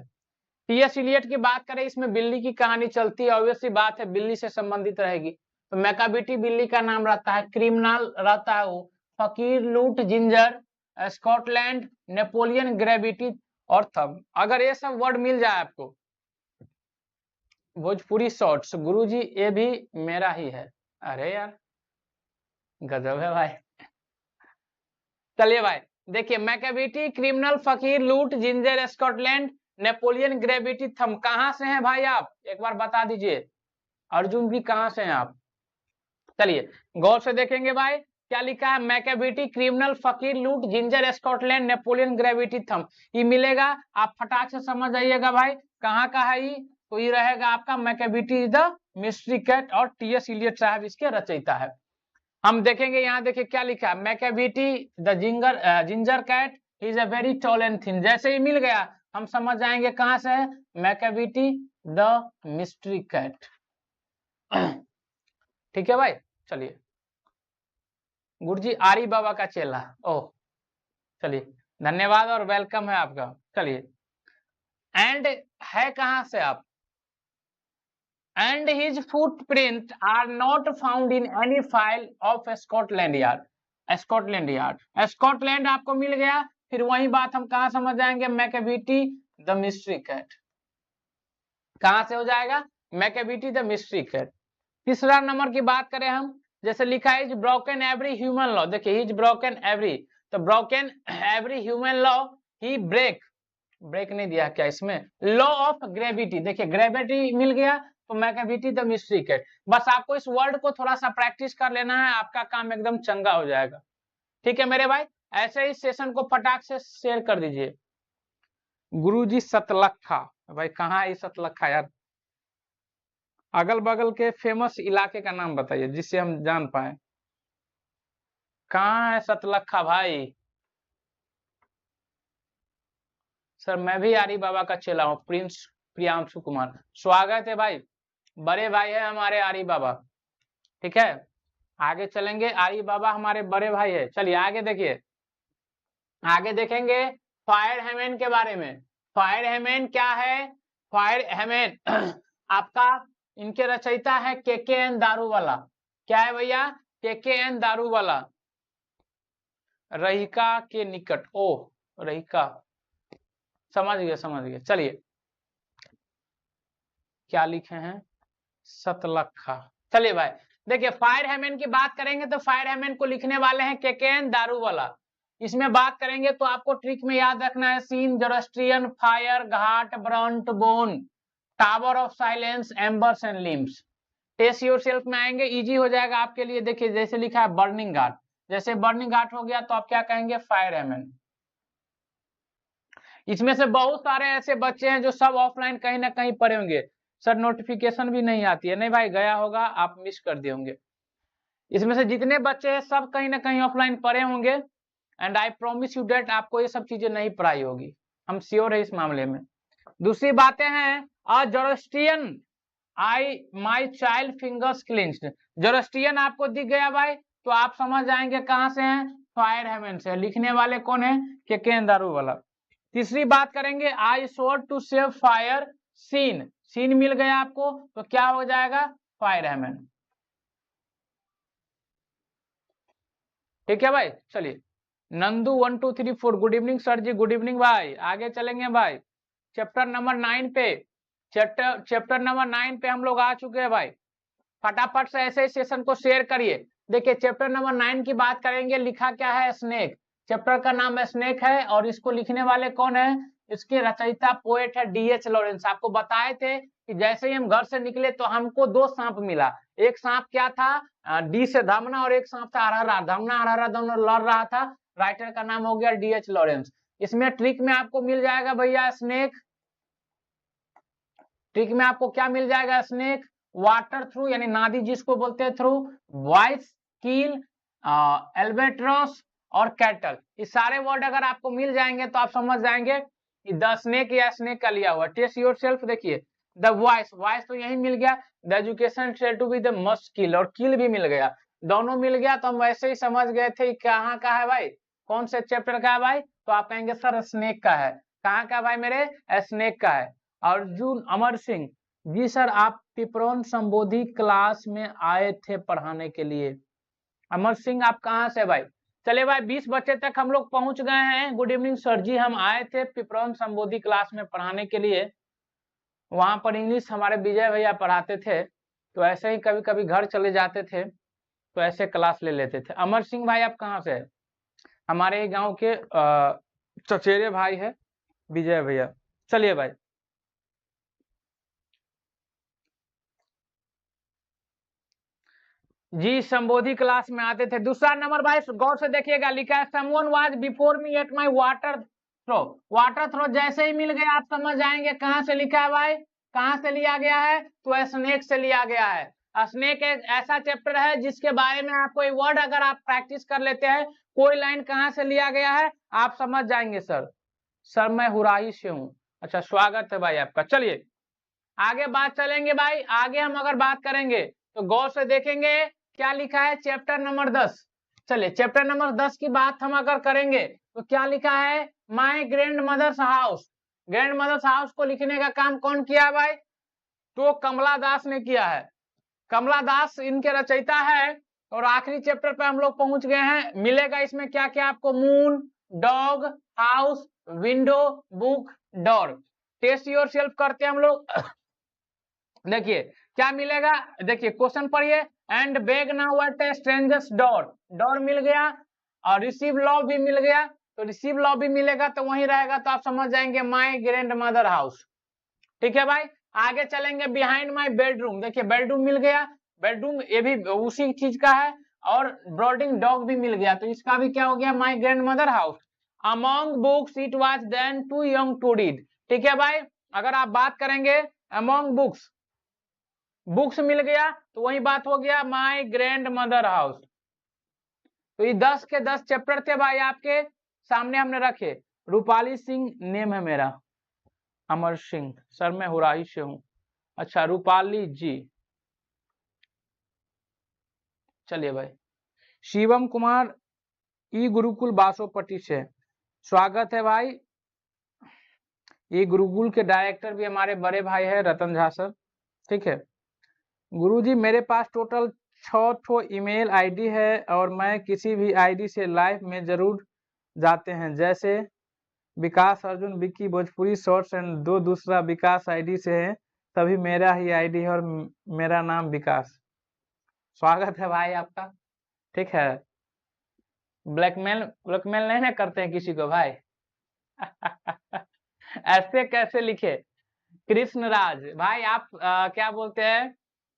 टी.एस. इलियट की बात करें, इसमें बिल्ली की कहानी चलती है, ऑब्वियसली बात है बिल्ली से संबंधित रहेगी। तो मैकाविटी बिल्ली का नाम रहता है, क्रिमिनल रहता है वो, फकीर, लूट, जिंजर, स्कॉटलैंड, नेपोलियन, ग्रेविटी और थम। अगर ये सब वर्ड मिल जाए आपको, भोजपुरी शॉर्ट्स, गुरुजी ये भी मेरा ही है। अरे यार गजब है भाई। चलिए भाई देखिए, मैकाविटी, क्रिमिनल, फकीर, लूट, ginger, Scotland, Napoleon gravity thumb. कहां से हैं भाई आप, एक बार बता दीजिए। अर्जुन भी कहां से हैं आप? चलिए गौर से देखेंगे भाई, क्या लिखा है, मैकेविटी, क्रिमिनल, फकीर, लूट, ginger, Scotland, Napoleon gravity thumb. ये मिलेगा, आप फटाक से समझ जाइएगा भाई कहाँ का है ये। तो ये रहेगा आपका मैकेविटी द मिस्ट्री कैट, और टी.एस. इलियट साहब इसके रचयिता है। हम देखेंगे यहाँ, देखिए क्या लिखा है, Macavity the ginger cat is a very tall and thin. जैसे ही मिल गया हम समझ जाएंगे कहां से है, मैकेविटी द मिस्ट्री कैट। ठीक है भाई। चलिए, गुरुजी आरी बाबा का चेला, ओह चलिए धन्यवाद और वेलकम है आपका। चलिए, एंड है कहां से आप, and his footprint are not found in any file of Scotland Yard. Scotland Yard, Scotland आपको मिल गया, फिर वही बात हम कहां समझ जाएंगे, मैकेविटी द मिस्ट्री कैट। कहां से हो जाएगा, मैकेविटी द मिस्ट्री कैट। तीसरा नंबर की बात करें हम, जैसे लिखा है, is broken every human law. देखिए इज ब्रोकन एवरी, तो ब्रोकन एवरी ह्यूमन लॉ ही ब्रेक नहीं दिया क्या इसमें, लॉ ऑफ ग्रेविटी। देखिए ग्रेविटी मिल गया, तो मैकेविटी द मिस्ट्री कैट। बस आपको इस वर्ड को थोड़ा सा प्रैक्टिस कर लेना है, आपका काम एकदम चंगा हो जाएगा। ठीक है मेरे भाई, ऐसे ही सेशन को फटाक से शेयर कर दीजिए। गुरुजी सतलखा, भाई कहाँ है सतलखा यार, अगल बगल के फेमस इलाके का नाम बताइए जिससे हम जान पाए, कहाँ है सतलखा भाई। सर मैं भी आरी बाबा का चेला हूँ, प्रिंस प्रियांशु कुमार, स्वागत है भाई, बड़े भाई है हमारे आरी बाबा। ठीक है, आगे चलेंगे, आरी बाबा हमारे बड़े भाई है। चलिए आगे देखिए, आगे देखेंगे फायर हेमन के बारे में। फायर हेमन क्या है, फायर हेमन आपका, इनके रचयिता है के.के.एन. दारूवाला। क्या है भैया, के.के.एन. दारूवाला, रहिका के निकट, ओह रहिका, समझ गए। चलिए क्या लिखे हैं, सतलखा। चलिए भाई देखिए, फायर हेमन की बात करेंगे तो फायर हेमन को लिखने वाले हैं के.के.एन. दारूवाला। इसमें बात करेंगे तो आपको ट्रिक में याद रखना है, scene, Zoroastrian, fire, ghat, burnt, bone, tower of silence, embers and limbs. Test yourself में आएंगे, इजी हो जाएगा आपके लिए। देखिए जैसे लिखा है बर्निंग घाट, जैसे बर्निंग घाट हो गया तो आप क्या कहेंगे, फायर हेमन। इसमें से बहुत सारे ऐसे बच्चे हैं जो सब ऑफलाइन कहीं ना कहीं पढ़े होंगे, सर नोटिफिकेशन भी नहीं आती है, नहीं भाई गया होगा, आप मिस कर दिए होंगे। इसमें से जितने बच्चे हैं सब कहीं ना कहीं ऑफलाइन पढ़े होंगे, and I promise you that आपको ये सब चीजें नहीं पढ़ाई होगी, हम श्योर है इस मामले में। दूसरी बातें हैं, a Zoroastrian I my child fingers clinched. Zoroastrian आपको दिख गया भाई, तो आप समझ जाएंगे कहां से हैं, फायर हेमन से। लिखने वाले कौन है, के.के.एन. दारूवाला। तीसरी बात करेंगे, I shore to save fire scene, scene मिल गया आपको, तो क्या हो जाएगा, फायर हेमन। ठीक है भाई। चलिए नंदू 1 2 3 4, गुड इवनिंग सर जी, गुड इवनिंग भाई। आगे चलेंगे भाई, चैप्टर नंबर 9 पे, चैप्टर नंबर 9 पे हम लोग आ चुके हैं भाई। फटाफट से ऐसे सेशन को शेयर करिए। देखिए चैप्टर नंबर 9 की बात करेंगे, लिखा क्या है, स्नेक। चैप्टर का नाम स्नेक है, और इसको लिखने वाले कौन है, इसके रचयिता पोएट है डी.एच. लॉरेंस। आपको बताए थे कि जैसे ही हम घर से निकले तो हमको दो सांप मिला, एक सांप क्या था, डी से धमना, और एक सांप था हरहरा। धमना हरहरा दोनों लड़ रहा था, राइटर का नाम हो गया डी.एच. लॉरेंस। इसमें ट्रिक में आपको मिल जाएगा भैया स्नेक, ट्रिक में आपको क्या मिल जाएगा, स्नेक, वाटर थ्रू यानी नादी जिसको बोलते हैं थ्रू, वॉइस, कील, एल्बेट्रॉस और कैटल। ये सारे वर्ड अगर आपको मिल जाएंगे तो आप समझ जाएंगे कि द स्नेक या स्नेक का लिया हुआ। टेस्ट योरसेल्फ, देखिए द वॉइस, वॉइस तो यही मिल गया, the education said to be the must kill, और किल भी मिल गया, दोनों मिल गया। तो हम वैसे ही समझ गए थे कहाँ का है भाई, कौन से चैप्टर का है भाई, तो आप कहेंगे सर स्नेक का है। कहाँ का भाई मेरे, स्नेक का है। अर्जुन अमर सिंह जी, सर आप पिपरोन संबोधि क्लास में आए थे पढ़ाने के लिए। अमर सिंह आप कहाँ से भाई, चले भाई 20 बच्चे तक हम लोग पहुंच गए हैं। गुड इवनिंग सर जी, हम आए थे पिपरोन संबोधि क्लास में पढ़ाने के लिए, वहां पर इंग्लिश हमारे विजय भैया पढ़ाते थे, तो ऐसे ही कभी कभी घर चले जाते थे तो ऐसे क्लास ले लेते थे। अमर सिंह भाई आप कहाँ से है, हमारे गाँव के चचेरे भाई है विजय भैया। चलिए भाई, जी संबोधि क्लास में आते थे। दूसरा नंबर भाई गौर से देखिएगा, लिखा है someone was before me at my water trough. Water trough जैसे ही मिल गया आप समझ जाएंगे कहां से लिखा है भाई, कहां से लिया गया है, तो स्नेक से लिया गया है। स्नेक एक ऐसा चैप्टर है जिसके बारे में आपको एक वर्ड अगर आप प्रैक्टिस कर लेते हैं, कोई लाइन कहां से लिया गया है आप समझ जाएंगे। सर मैं हुराही से हूँ। अच्छा स्वागत है भाई आपका। चलिए आगे बात चलेंगे भाई, आगे हम अगर बात करेंगे तो गौर से देखेंगे क्या लिखा है चैप्टर नंबर 10। चलिए चैप्टर नंबर 10 की बात हम अगर करेंगे तो क्या लिखा है, my grandmother's house. Grandmother's house को लिखने का काम कौन किया है भाई, तो कमला दास ने किया है। कमला दास इनके रचयिता है। और आखिरी चैप्टर पे हम लोग पहुंच गए हैं। मिलेगा इसमें क्या क्या आपको, moon, dog, house, window, book, door. Test yourself करते हैं हम लोग। देखिए क्या मिलेगा, देखिए क्वेश्चन पढ़िए। And beg now at a stranger's door. Door मिल गया और रिसीव लव भी मिल गया, तो रिसीव लव भी मिलेगा तो वही रहेगा, तो आप समझ जाएंगे माय ग्रैंड मदर हाउस। ठीक है भाई, आगे चलेंगे बिहाइंड माय बेडरूम। देखिए बेडरूम मिल गया, बेडरूम ये भी उसी चीज का है। और ब्रॉडिंग डॉग भी मिल गया, तो इसका भी क्या हो गया, my grandmother house. Among books it was then too young to read. ठीक है भाई, अगर आप बात करेंगे अमॉन्ग बुक्स, बुक्स मिल गया तो वही बात हो गया माय ग्रैंड मदर हाउस। तो ये 10 के 10 चैप्टर थे भाई आपके सामने हमने रखे। रूपाली सिंह नेम है मेरा, अमर सिंह। सर मैं हुराही से हूँ। अच्छा रूपाली जी, चलिए भाई। शिवम कुमार ई गुरुकुल बासोपट्टी से स्वागत है भाई। ये गुरुकुल के डायरेक्टर भी हमारे बड़े भाई है रतन झा सर। ठीक है गुरुजी, मेरे पास टोटल 6 ईमेल आईडी है और मैं किसी भी आईडी से लाइव में जरूर जाते हैं, जैसे विकास अर्जुन विक्की भोजपुरी शॉर्ट्स एंड 2 दूसरा विकास आईडी से है, तभी मेरा ही आईडी है और मेरा नाम विकास। स्वागत है भाई आपका। ठीक है, ब्लैकमेल ब्लैकमेल नहीं ना करते हैं किसी को भाई। ऐसे कैसे लिखे, कृष्ण राज भाई आप क्या बोलते हैं,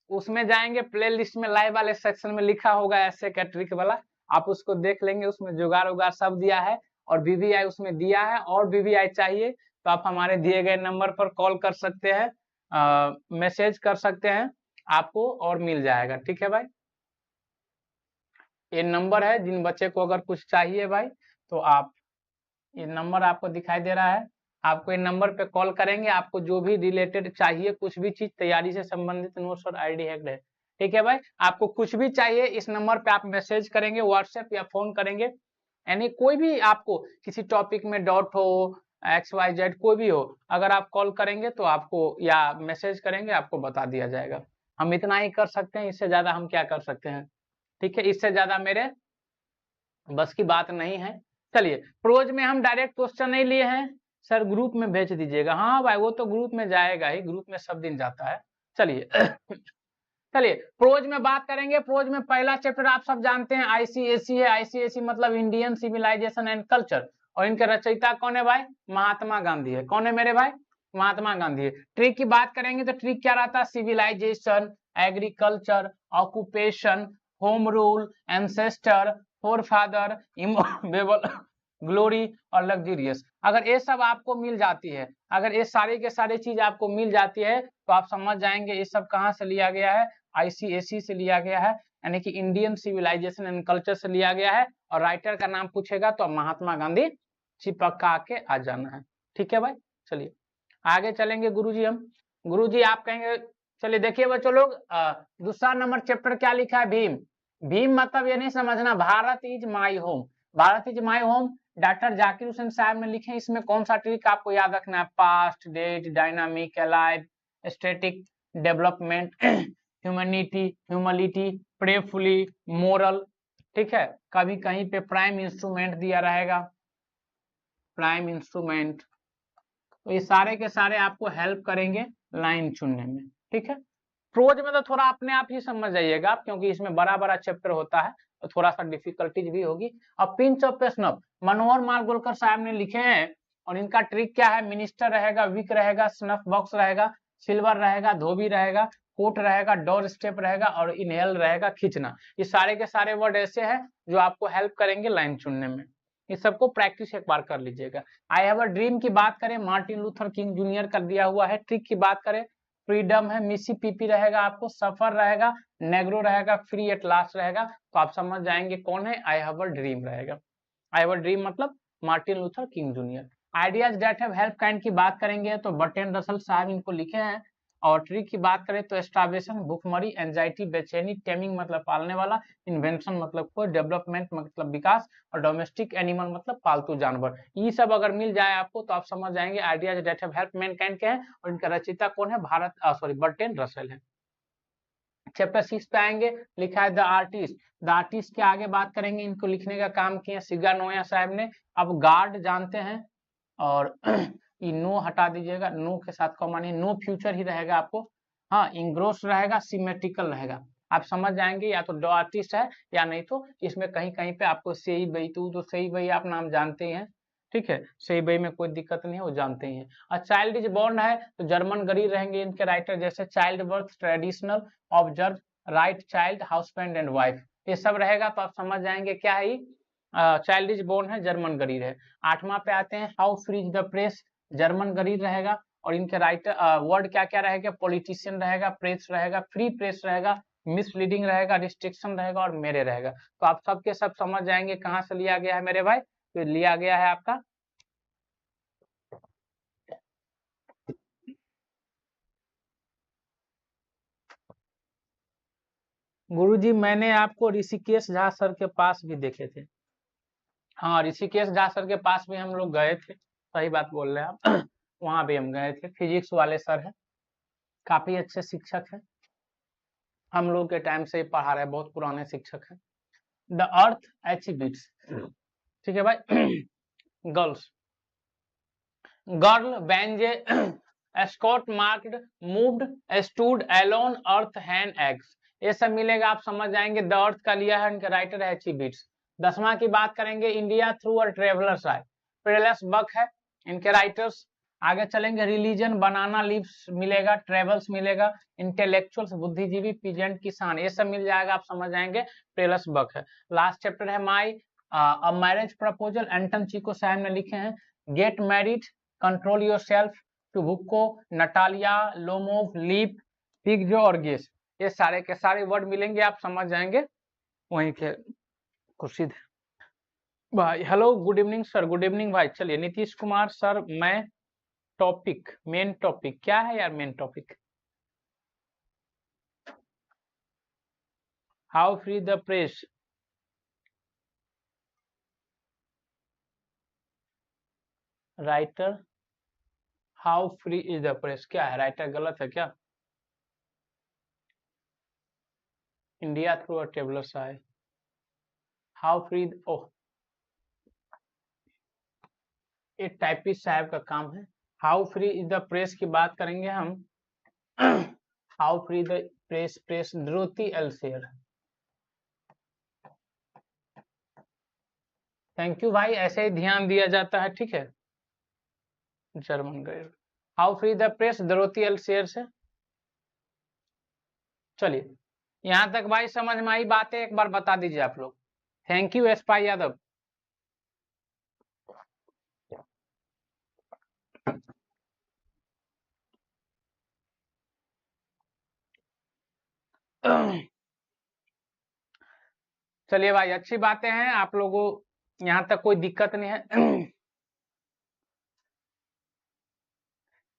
उसमें जाएंगे प्ले लिस्ट में लाइव वाले सेक्शन में लिखा होगा ऐसे का ट्रिक वाला, आप उसको देख लेंगे, उसमें जुगाड़ उगाड़ सब दिया है और वीवीआई उसमें दिया है। और वीवीआई चाहिए तो आप हमारे दिए गए नंबर पर कॉल कर सकते हैं, मैसेज कर सकते हैं, आपको और मिल जाएगा। ठीक है भाई, ये नंबर है, जिन बच्चे को अगर कुछ चाहिए भाई तो आप, ये नंबर आपको दिखाई दे रहा है, आपको इन नंबर पे कॉल करेंगे, आपको जो भी रिलेटेड चाहिए, कुछ भी चीज तैयारी से संबंधित नोट्स और आईडी हैक्ड है। ठीक है भाई, आपको कुछ भी चाहिए इस नंबर पे आप मैसेज करेंगे, व्हाट्सएप या फोन करेंगे, यानी कोई भी आपको किसी टॉपिक में डाउट हो, XYZ कोई भी हो, अगर आप कॉल करेंगे तो आपको या मैसेज करेंगे आपको बता दिया जाएगा। हम इतना ही कर सकते हैं, इससे ज्यादा हम क्या कर सकते हैं। ठीक है, इससे ज्यादा मेरे बस की बात नहीं है। चलिए प्रोज में हम डायरेक्ट क्वेश्चन नहीं लिए हैं, सर ग्रुप में भेज दीजिएगा। हाँ भाई वो तो ग्रुप में जाएगा ही, ग्रुप में सब दिन जाता है। चलिए चलिए प्रोज में बात करेंगे। प्रोज में पहला चैप्टर आप सब जानते हैं आईसीएसई है। आईसीएसई मतलब इंडियन सिविलाइजेशन एंड कल्चर, और इनके रचयिता कौन है भाई, महात्मा गांधी है। कौन है मेरे भाई, महात्मा गांधी है। ट्रिक की बात करेंगे तो ट्रिक क्या रहता है, civilisation, agriculture, occupation, home rule, ancestor, forefather, immovable, glory और लग्जरियस। अगर ये सब आपको मिल जाती है, अगर ये सारी के सारी चीज आपको मिल जाती है तो आप समझ जाएंगे ये सब कहाँ से लिया गया है, आईसीएसई से लिया गया है, यानी कि इंडियन सिविलाइजेशन एंड कल्चर से लिया गया है। और राइटर का नाम पूछेगा तो महात्मा गांधी चिपका के आ जाना है। ठीक है भाई, चलिए आगे चलेंगे गुरुजी हम। गुरुजी आप कहेंगे, चलिए देखिए बच्चों लोग, दूसरा नंबर चैप्टर क्या लिखा है, भीम। भीम मतलब ये नहीं समझना Bharat is my home. Bharat is my home doctor Zakir Hussain साहब ने लिखे। इसमें कौन सा ट्रिक आपको याद रखना है, past, date, dynamic, alive, static, development, humanity, humility, prayerfully, moral. ठीक है, कभी कहीं पे प्राइम इंस्ट्रूमेंट दिया रहेगा, प्राइम इंस्ट्रूमेंट। तो ये सारे के सारे आपको हेल्प करेंगे लाइन चुनने में। ठीक है, प्रोज में तो थोड़ा अपने आप ही समझ जाइएगा आप, क्योंकि इसमें बड़ा बड़ा चैप्टर होता है तो थोड़ा सा डिफिकल्टीज भी होगी। अब पिंच ऑफ पेशनफ मनोहर मालगोलकर साहब ने लिखे हैं और इनका ट्रिक क्या है, मिनिस्टर रहेगा, विक रहेगा, स्नफ बॉक्स रहेगा, सिल्वर रहेगा, धोबी रहेगा, कोट रहेगा, डोर स्टेप रहेगा और इनहेल रहेगा, खींचना। ये सारे के सारे वर्ड ऐसे हैं जो आपको हेल्प करेंगे लाइन चुनने में। इस सबको प्रैक्टिस एक बार कर लीजिएगा। आई हैव अ ड्रीम की बात करें, मार्टिन लूथर किंग जूनियर का दिया हुआ है। ट्रिक की बात करें, फ्रीडम है, मिसिसिपी रहेगा, आपको सफर रहेगा, नेग्रो रहेगा, फ्री एट लास्ट रहेगा। तो आप समझ जाएंगे कौन है, आई हैव अ ड्रीम रहेगा। आई हैव अ ड्रीम मतलब Martin Luther king junior. Ideas that have help kind की बात करेंगे तो बर्ट्रैंड रसल साहब इनको लिखे हैं। और ट्रिक की बात करें तो स्टार्वेशन, भूखमरी, एंजाइटी, बेचैनी, टेमिंग मतलब पालने वाला, इन्वेंशन मतलब खोज, डेवलपमेंट मतलब विकास और डोमेस्टिक एनिमल मतलब पालतू जानवर। ये सब अगर मिल जाए आपको तो आप समझ जाएंगे ideas that have help Mankind के हैं और इनका रचयिता कौन है, बर्ट्रैंड रसल है। चैप्टर 6 पे आएंगे, लिखा है द आर्टिस्ट। द आर्टिस्ट के आगे बात करेंगे, इनको लिखने का काम किया सिगा नोया साहब ने। अब गार्ड जानते हैं और ये नो हटा दीजिएगा, नो के साथ कॉमन है, नो फ्यूचर ही रहेगा आपको। हाँ, इंग्रोस रहेगा, सिमेट्रिकल रहेगा। आप समझ जाएंगे या तो द आर्टिस्ट है या नहीं तो इसमें कहीं कहीं पे आपको सही बई, तो सही बई आप नाम जानते ही हैं, ठीक है, सही बई में कोई दिक्कत नहीं है, वो जानते ही हैं। और चाइल्ड इज बॉर्न है तो जर्मन गरीब रहेंगे इनके राइटर, जैसे child birth, traditional, observe, right child, husband and wife, ये सब रहेगा तो आप समझ जाएंगे क्या है, चाइल्ड इज बोर्न है, जर्मन गरीब है। 8वां पे आते हैं, how free is the press, जर्मन गरीब रहेगा और इनके राइटर वर्ड क्या क्या रहेगा, पॉलिटिशियन रहेगा, प्रेस रहेगा, फ्री प्रेस रहेगा, मिसलीडिंग रहेगा, रिस्ट्रिक्शन रहेगा और मेरे रहेगा। तो आप सबके सब समझ जाएंगे कहाँ से लिया गया है मेरे भाई, तो लिया गया है आपका गुरुजी, मैंने आपको ऋषिकेश झा सर के पास भी देखे थे। हाँ, ऋषिकेश झा सर के पास भी हम लोग गए थे, सही बात बोल रहे हैं आप। वहां भी हम गए थे, फिजिक्स वाले सर हैं, काफी अच्छे शिक्षक हैं, हम लोग के टाइम से ही पढ़ा रहे, बहुत पुराने शिक्षक हैं। द अर्थ एचिबिट्स, ठीक है भाई। गर्ल्स, गर्ल, बेंजे, escort, marked, moved, stood, alone, earth, hand, eggs, ये सब मिलेगा, आप समझ जाएंगे। द अर्थ का लिया है, इनका राइटर है एचिबिट्स। 10वां की बात करेंगे, इंडिया थ्रू अ ट्रेवलर्स आए, पेरेलस बक है, इनके राइटर्स। आगे चलेंगे, रिलीजन, बनाना लीव्स मिलेगा, ट्रेवल्स मिलेगा, इंटेलेक्चुअल्स, बुद्धिजीवी, पीजेंट, किसान, ये सब मिल जाएगा, आप समझ जाएंगे पेरेलस बक है। लास्ट चैप्टर है my a marriage proposal, Anton Chekhov साहब ने लिखे हैं। Get married, control yourself, Chubukov, Natalia, Lomov, leap, पिग्जो और गेस, ये सारे के सारे वर्ड मिलेंगे, आप समझ जाएंगे वहीं के खुर्शीद भाई। Hello, good evening sir, good evening भाई। चलिए, नीतीश कुमार सर, मैं टॉपिक, मेन टॉपिक क्या है यार, main topic, how free the press, writer, how free is the press, क्या है राइटर, गलत है क्या, India through a traveller's eyes, how free, oh ये टाइपिस्ट साहब का काम है। How free is the press की बात करेंगे हम। How free the press, press द्रुति एल्सेयर, थैंक यू भाई, ऐसे ही ध्यान दिया जाता है, ठीक है। जर्मन गए, हाउ फ्री द प्रेस द्रुति एल्सेयर से। चलिए, यहां तक भाई समझ में आई बातें, एक बार बता दीजिए आप लोग। थैंक यू एसपाई यादव। चलिए भाई, अच्छी बातें हैं, आप लोगों यहाँ तक कोई दिक्कत नहीं है।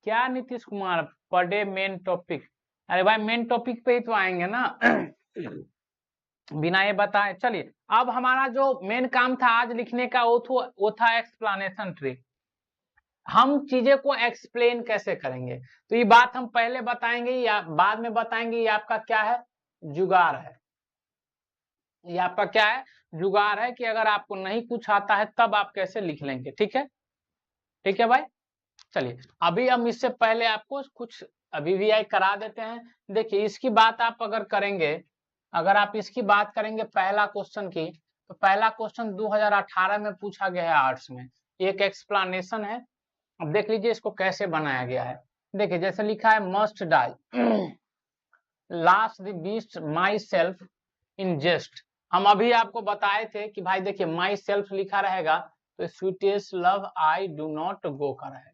क्या Nitish Kumar per day main topic, अरे भाई मेन टॉपिक पे ही तो आएंगे ना। बिना ये बताए। चलिए, अब हमारा जो मेन काम था आज लिखने का वो था एक्सप्लेनेशन ट्री। हम चीजें को एक्सप्लेन कैसे करेंगे, तो ये बात हम पहले बताएंगे या बाद में बताएंगे, ये आपका क्या है, जुगाड़ है। ये आपका क्या है, जुगाड़ है कि अगर आपको नहीं कुछ आता है तब आप कैसे लिख लेंगे, ठीक है, ठीक है भाई। चलिए, अभी हम इससे पहले आपको कुछ अभी भी करा देते हैं। देखिए, इसकी बात आप अगर करेंगे, अगर आप इसकी बात करेंगे पहला क्वेश्चन की, तो पहला क्वेश्चन 2018 में पूछा गया है आर्ट्स में, एक एक्सप्लेनेशन है, अब देख लीजिए इसको कैसे बनाया गया है। देखिए जैसे लिखा है must die last the beast myself in jest. हम अभी आपको बताए थे कि भाई देखिए माई सेल्फ लिखा रहेगा तो sweetest love I do not go का रहेगा,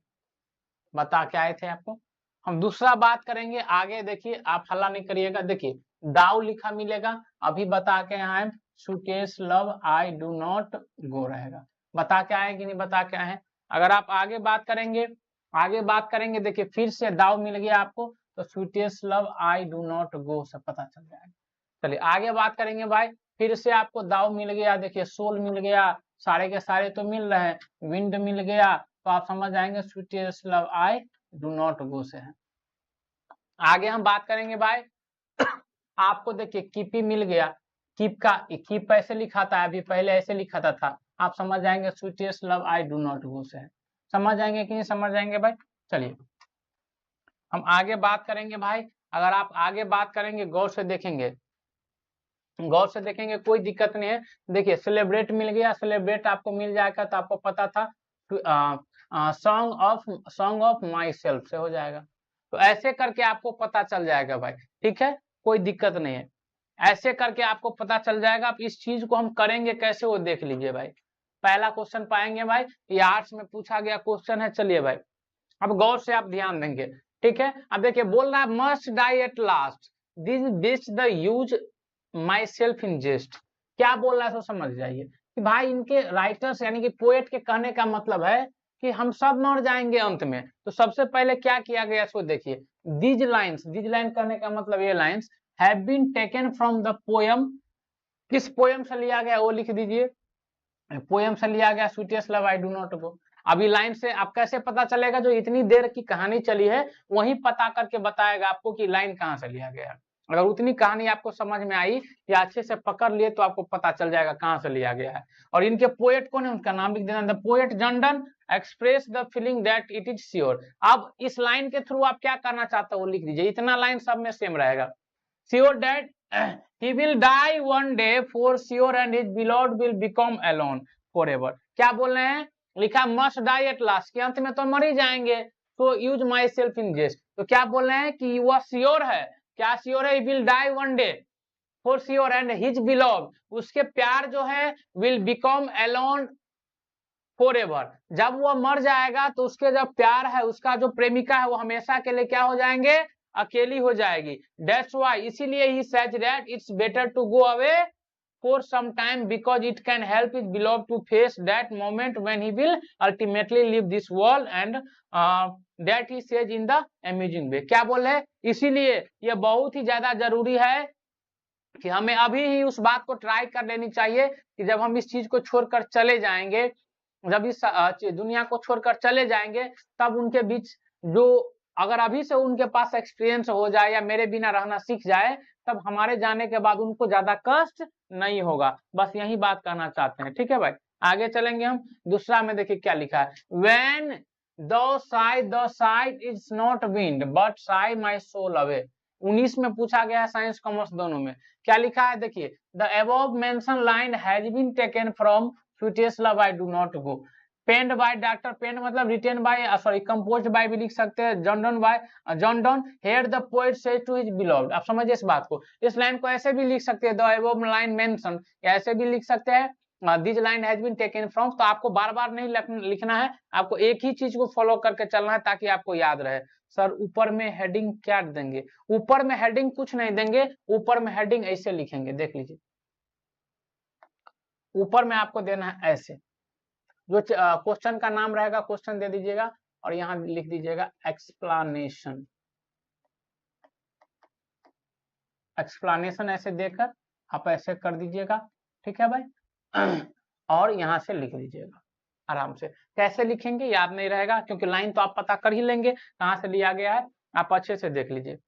बता के आए थे आपको। हम दूसरा बात करेंगे आगे, देखिए आप हल्ला नहीं करिएगा। देखिए दाऊ लिखा मिलेगा, अभी बता के आए sweetest love I do not go रहेगा, बता के आए कि नहीं बता के आए। अगर आप आगे बात करेंगे देखिए फिर से दाऊ मिल गया आपको तो sweetest love I do not go से पता चल जाएगा। चलिए आगे बात करेंगे भाई, फिर से आपको दाऊ मिल गया, देखिए सोल मिल गया, सारे के सारे तो मिल रहे हैं, विंड मिल गया तो आप समझ जाएंगे sweetest love I do not go से है। आगे हम बात करेंगे भाई आपको देखिए कीपी मिल गया, कीप ऐसे लिखा था, अभी पहले ऐसे लिखा था, आप समझ जाएंगे sweetest love I do not go से है। समझ जाएंगे कि नहीं समझ जाएंगे भाई। चलिए हम आगे बात करेंगे भाई, अगर आप आगे बात करेंगे गौर से देखेंगे कोई दिक्कत नहीं है। देखिए सेलिब्रेट मिल गया, सेलिब्रेट आपको मिल जाएगा तो आपको पता था सॉन्ग ऑफ माई सेल्फ से हो जाएगा। तो ऐसे करके आपको पता चल जाएगा भाई, ठीक है, कोई दिक्कत नहीं है, ऐसे करके आपको पता चल जाएगा। अब इस चीज को हम करेंगे कैसे वो देख लीजिए भाई। पहला क्वेश्चन पाएंगे भाई, ये आर्ट्स में पूछा गया क्वेश्चन है। चलिए भाई अब गौर से आप ध्यान देंगे, ठीक है। अब देखिए बोल रहा है must die at last this beach the use myself in jest. क्या बोल रहा है तो समझ जाइए कि भाई इनके राइटर्स यानी कि पोएट के कहने का मतलब है कि हम सब मर जाएंगे अंत में। तो सबसे पहले क्या किया गया इसको देखिए, दीज लाइन कहने का मतलब ये lines have been taken from the poem, किस पोयम से लिया गया वो लिख दीजिए, पोयम से लिया गया sweetest love I do not go. अभी लाइन से आप कैसे पता चलेगा, जो इतनी देर की कहानी चली है वही पता करके बताएगा आपको कि लाइन कहाँ से लिया गया। अगर उतनी कहानी आपको समझ में आई या अच्छे से पकड़ लिए तो आपको पता चल जाएगा कहाँ से लिया गया है। और इनके पोएट कौन है उनका नाम लिख देना, the poet John Donne express the feeling that it is sure. अब इस लाइन के थ्रू आप क्या करना चाहते हो वो लिख दीजिए, इतना लाइन सब में सेम रहेगा। Sure that he will die one day for sure and his beloved will become alone forever। क्या बोल रहे हैं, लिखा मस्ट डाई एट लास्ट, के अंत में तो मर ही जाएंगे, तो यूज माई सेल्फ इन जेस्ट। तो क्या बोल रहे हैं कि वह श्योर है, क्या श्योर है, will die one day for sure and his beloved, उसके प्यार जो है विल बिकम अलोन फॉरएवर, जब वह मर जाएगा तो उसके जो प्यार है उसका जो प्रेमिका है वो हमेशा के लिए क्या हो जाएंगे, अकेली हो जाएगी। दैट्स व्हाई, इसीलिए he says that it's better to go away for some time because it can help his beloved to face that moment when he will ultimately leave this world and that he says in the amusing way। क्या बोल रहे हैं, इसीलिए यह बहुत ही ज्यादा जरूरी है कि हमें अभी ही उस बात को ट्राई कर लेनी चाहिए कि जब हम इस चीज को छोड़कर चले जाएंगे, जब इस दुनिया को छोड़कर चले जाएंगे तब उनके बीच जो अगर अभी से उनके पास एक्सपीरियंस हो जाए या मेरे बिना रहना सीख जाए तब हमारे जाने के बाद उनको ज्यादा कष्ट नहीं होगा। बस यही बात कहना चाहते हैं, ठीक है भाई। आगे चलेंगे हम, दूसरा में देखिए क्या लिखा है, when the sight is not wind but sigh my soul away। 19 में पूछा गया है, साइंस कॉमर्स दोनों में। क्या लिखा है देखिए, the above mentioned line has been taken from sweetest love I do not go, penned by doctor, penned मतलब written by sorry composed by भी लिख सकते हैं, John Donne here the poet says to his beloved. आप समझिए इस बात को, इस लाइन को ऐसे भी लिख सकते हैं, द अबव लाइन मेंशन, ऐसे भी लिख सकते हैं this line has been taken from. तो आपको बार बार नहीं लिखना है, आपको एक ही चीज को फॉलो करके चलना है ताकि आपको याद रहे। सर ऊपर में हेडिंग क्या देंगे, ऊपर में हेडिंग कुछ नहीं देंगे, ऊपर में हेडिंग ऐसे लिखेंगे, देख लीजिए ऊपर में आपको देना है ऐसे, जो क्वेश्चन का नाम रहेगा क्वेश्चन दे दीजिएगा और यहाँ लिख दीजिएगा एक्सप्लेनेशन, एक्सप्लेनेशन ऐसे देकर आप ऐसे कर दीजिएगा, ठीक है भाई। और यहाँ से लिख दीजिएगा आराम से। कैसे लिखेंगे याद नहीं रहेगा क्योंकि लाइन तो आप पता कर ही लेंगे कहाँ से लिया गया है, आप अच्छे से देख लीजिए।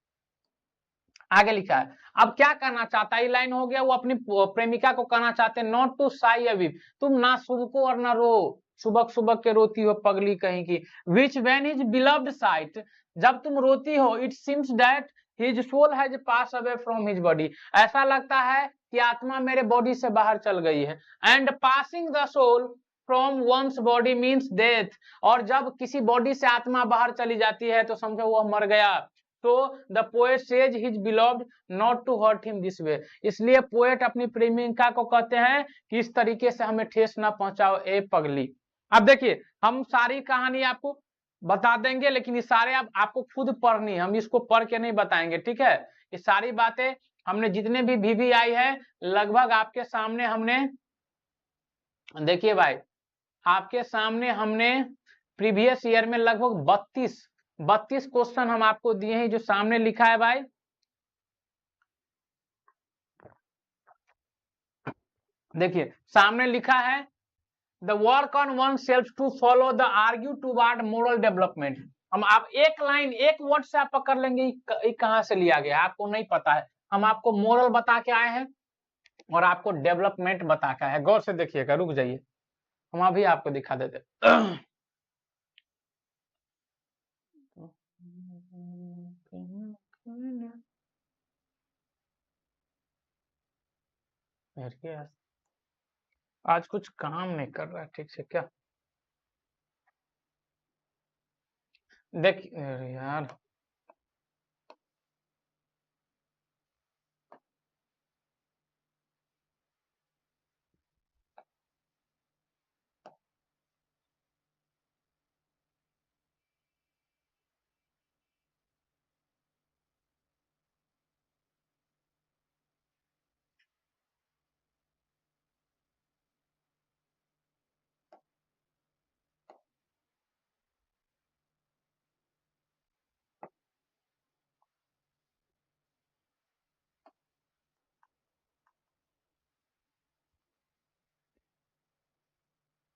आगे लिखा है, अब क्या करना चाहता है, ये लाइन हो गया, वो अपनी प्रेमिका को कहना चाहते हैं नॉट टू साई अभी, तुम ना सुबको और ना रो, सुबक सुबक के रोती हो पगली कहीं की, which when his beloved sight, जब तुम रोती हो, it seems that his soul has pass away from his body, ऐसा लगता है कि आत्मा मेरे बॉडी से बाहर चल गई है, and passing the soul from one's body means death, और जब किसी बॉडी से आत्मा बाहर चली जाती है तो समझो वह मर गया। तो the poet says his beloved not to hurt him this way, इसलिए पोएट अपनी प्रेमिका को कहते हैं कि इस तरीके से हमें ठेस ना पहुंचाओ ए पगली। अब देखिए हम सारी कहानी आपको बता देंगे, लेकिन ये सारे आपको खुद पढ़नी है, हम इसको पढ़ के नहीं बताएंगे, ठीक है। ये सारी बातें हमने जितने भी VVI है लगभग आपके सामने हमने, देखिए भाई आपके सामने हमने प्रीवियस ईयर में लगभग 32 क्वेश्चन हम आपको दिए हैं, जो सामने लिखा है भाई, देखिए सामने लिखा है the work on oneself to follow the argue toward moral development. हम आप एक लाइन एक वर्ड से आप पकड़ लेंगे कहां से लिया गया आपको नहीं पता है। हम आपको मोरल बता के आए हैं और आपको डेवलपमेंट बता के आए हैं, गौर से देखिएगा, रुक जाइए हम अभी आपको दिखा देते। आज कुछ काम नहीं कर रहा ठीक से क्या, देख यार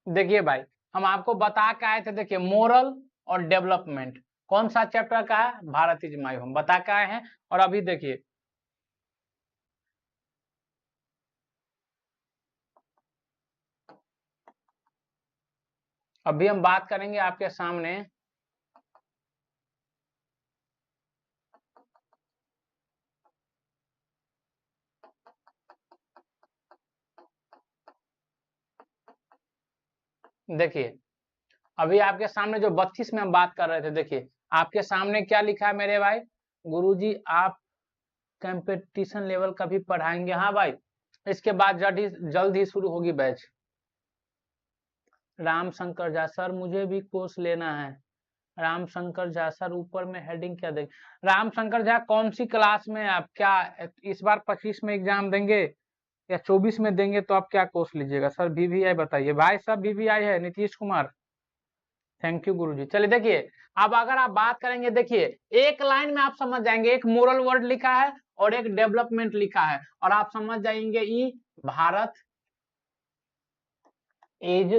देखिए भाई हम आपको बता के आए थे, देखिए मोरल और डेवलपमेंट कौन सा चैप्टर का है, भारत इज माय होम बता के आए हैं। और अभी देखिए अभी हम बात करेंगे आपके सामने, देखिए अभी आपके सामने जो 32 में हम बात कर रहे थे, देखिए आपके सामने क्या लिखा है मेरे भाई, गुरुजी आप कंपटीशन लेवल का भी पढ़ाएंगे, हाँ भाई इसके बाद जल्द ही शुरू होगी बैच। राम शंकर झा सर मुझे भी कोर्स लेना है, राम शंकर झा सर ऊपर में हेडिंग क्या देंगे, राम शंकर झा कौन सी क्लास में आप क्या इस बार 25 में एग्जाम देंगे या 24 में देंगे, तो आप क्या कोर्स लीजिएगा सर, VVI बताइए भाई, सब VVI है, नीतीश कुमार, थैंक यू गुरुजी। चलिए देखिए अब अगर आप बात करेंगे, देखिए एक लाइन में आप समझ जाएंगे, एक मोरल वर्ड लिखा है और एक डेवलपमेंट लिखा है, और आप समझ जाएंगे ये भारत इज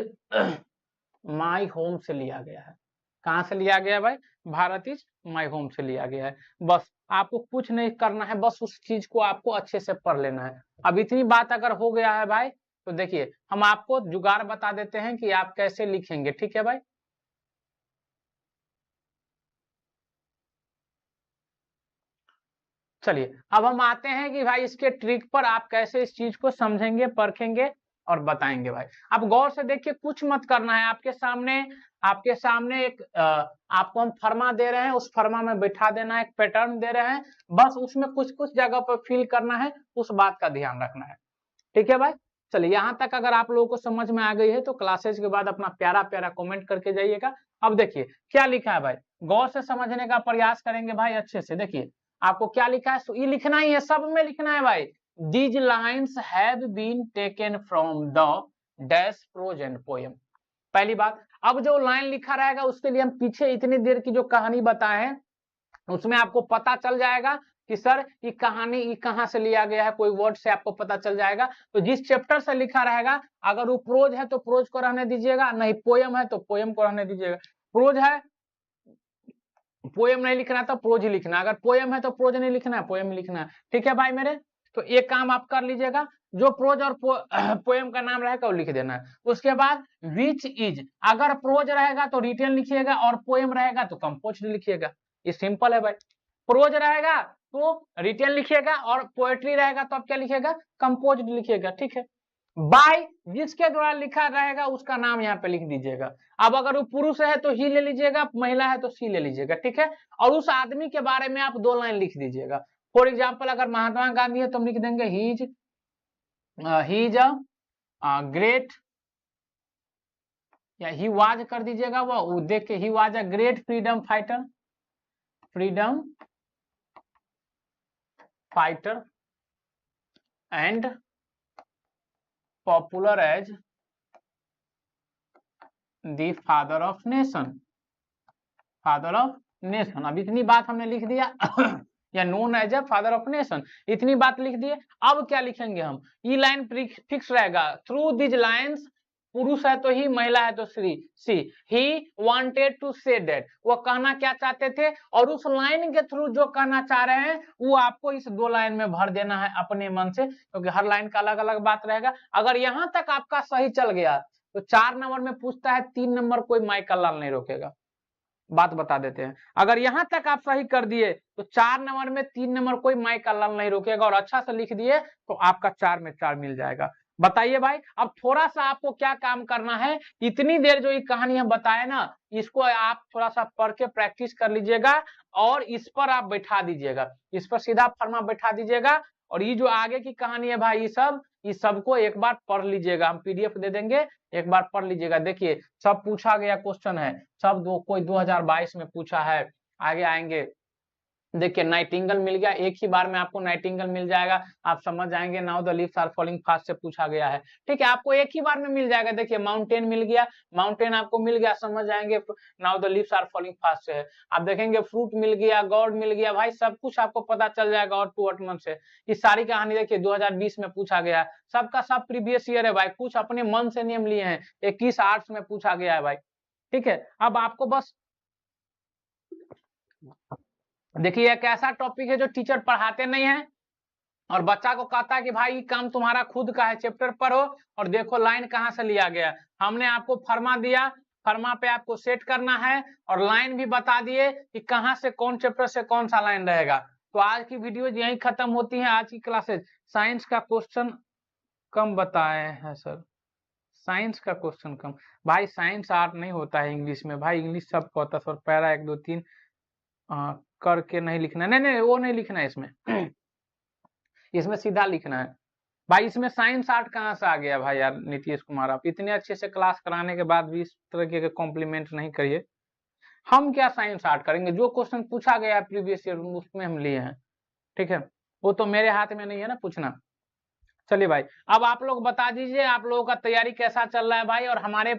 माय होम से लिया गया है। कहां से लिया गया है भाई, भारत इज माय होम से लिया गया है। बस आपको कुछ नहीं करना है, बस उस चीज को आपको अच्छे से पढ़ लेना है। अब इतनी बात अगर हो गया है भाई, तो देखिए हम आपको जुगाड़ बता देते हैं कि आप कैसे लिखेंगे, ठीक है भाई। चलिए अब हम आते हैं कि भाई इसके ट्रिक पर आप कैसे इस चीज को समझेंगे, परखेंगे और बताएंगे। भाई आप गौर से देखिए, कुछ मत करना है, आपके सामने एक आपको हम फर्मा दे रहे हैं, उस फर्मा में बैठा देना है, एक पैटर्न दे रहे हैं, बस उसमें कुछ कुछ जगह पर फिल करना है, उस बात का ध्यान रखना है, ठीक है भाई। चलिए यहाँ तक अगर आप लोगों को समझ में आ गई है तो क्लासेस के बाद अपना प्यारा प्यारा कमेंट करके जाइएगा। अब देखिए क्या लिखा है भाई, गौर से समझने का प्रयास करेंगे भाई अच्छे से। देखिए आपको क्या लिखा है, ये लिखना ही है, सब में लिखना है भाई। These lines have been taken from the dash prose and poem. पहली बात, अब जो लाइन लिखा रहेगा उसके लिए हम पीछे इतनी देर की जो कहानी बताए हैं उसमें आपको पता चल जाएगा कि सर ये कहानी ये कहां से लिया गया है, कोई वर्ड से आपको पता चल जाएगा। तो जिस चैप्टर से लिखा रहेगा, अगर वो प्रोज है तो प्रोज को रहने दीजिएगा, नहीं पोएम है तो पोएम को रहने दीजिएगा। प्रोज है, पोएम नहीं लिखना तो प्रोज ही लिखना, अगर पोएम है तो प्रोज नहीं लिखना है, पोएम लिखना है, ठीक है भाई मेरे। तो एक काम आप कर लीजिएगा, जो प्रोज और पोएम का नाम रहेगा वो लिख देना है। उसके बाद विच इज, अगर प्रोज रहेगा तो रिटेन लिखिएगा और पोएम रहेगा तो कंपोज्ड लिखिएगा, ये सिंपल है भाई। प्रोज रहेगा तो रिटेन लिखिएगा और पोएट्री रहेगा तो आप क्या लिखिएगा, कंपोज्ड लिखिएगा, ठीक है। बाय जिसके द्वारा लिखा रहेगा उसका नाम यहाँ पे लिख दीजिएगा। अब अगर वो पुरुष है तो ही ले लीजिएगा, महिला है तो सी ले लीजिएगा, ठीक है। और उस आदमी के बारे में आप 2 लाइन लिख दीजिएगा। फॉर एग्जाम्पल अगर महात्मा गांधी है तो हम लिख देंगे ही इज अ ग्रेट, या ही वाज कर दीजिएगा, वो देख के ही was a great freedom fighter and popular as the father of nation, अब इतनी बात हमने लिख दिया या known as a father of nation, इतनी बात लिख दिए। अब क्या लिखेंगे हम, ई लाइन फिक्स रहेगा, थ्रू दिज लाइन्स, पुरुष है तो ही, महिला है तो she, he wanted to say that, वो कहना क्या चाहते थे, और उस लाइन के थ्रू जो कहना चाह रहे हैं वो आपको इस 2 लाइन में भर देना है अपने मन से, क्योंकि हर लाइन का अलग अलग बात रहेगा। अगर यहां तक आपका सही चल गया तो 4 नंबर में पूछता है, 3 नंबर कोई माई का लाल नहीं रोकेगा, बात बता देते हैं। अगर यहां तक आप सही कर दिए तो 4 नंबर में 3 नंबर कोई माई का लाल नहीं रोकेगा, और अच्छा से लिख दिए तो आपका 4 में 4 मिल जाएगा। बताइए भाई, अब थोड़ा सा आपको क्या काम करना है, इतनी देर जो ये कहानी हम बताए ना, इसको आप थोड़ा सा पढ़ के प्रैक्टिस कर लीजिएगा, और इस पर आप बैठा दीजिएगा, इस पर सीधा फर्मा बैठा दीजिएगा। और ये जो आगे की कहानी है भाई, ये सबको एक बार पढ़ लीजिएगा, हम पीडीएफ दे देंगे, एक बार पढ़ लीजिएगा। देखिए सब पूछा गया क्वेश्चन है, सब कोई 2022 में पूछा है। आगे आएंगे, देखिए नाइटिंगेल मिल गया, एक ही बार में आपको नाइटिंगेल मिल जाएगा, आप समझ जाएंगे now the leaves are falling fast से पूछा गया है, ठीक है, आपको एक ही बार में मिल जाएगा। देखिए माउंटेन मिल गया, माउंटेन आपको मिल गया, समझ जाएंगे now the leaves are falling fast से है। आप देखेंगे फ्रूट मिल गया, गॉड मिल गया, भाई सब कुछ आपको पता चल जाएगा। और टू अटमन से इस सारी कहानी देखिए 2020 में पूछा गया है, सबका सब प्रीवियस ईयर है भाई, कुछ अपने मन से नियम लिए हैं, 21 आर्ट्स में पूछा गया है भाई, ठीक है। अब आपको बस देखिए एक ऐसा टॉपिक है जो टीचर पढ़ाते नहीं है, और बच्चा को कहता है कि भाई काम तुम्हारा खुद का है, चैप्टर पढ़ो और देखो लाइन कहाँ से लिया गया। हमने आपको फर्मा दिया, फर्मा पे आपको सेट करना है, और लाइन भी बता दिए कि कहाँ से कौन चैप्टर से कौन सा लाइन रहेगा। तो आज की वीडियो यही खत्म होती है, आज की क्लासेज। साइंस का क्वेश्चन कम बताए हैं सर, साइंस का क्वेश्चन कम, भाई साइंस आर्ट नहीं होता है इंग्लिश में, भाई इंग्लिश सबको होता है सर, पैरा 1 2 3 करके नहीं लिखना, नहीं वो नहीं लिखना है इसमें इसमें सीधा लिखना है भाई। इसमें साइंस आर्ट कहाँ से आ गया भाई यार नीतीश कुमार, आप इतने अच्छे से क्लास कराने के बाद भी इस तरह के कॉम्प्लीमेंट नहीं करिए। हम क्या साइंस आर्ट करेंगे, जो क्वेश्चन पूछा गया है प्रीवियस ईयर उसमें हम लिए हैं, ठीक है, वो तो मेरे हाथ में नहीं है ना पूछना। चलिए भाई, अब आप लोग बता दीजिए आप लोगों का तैयारी कैसा चल रहा है भाई, और हमारे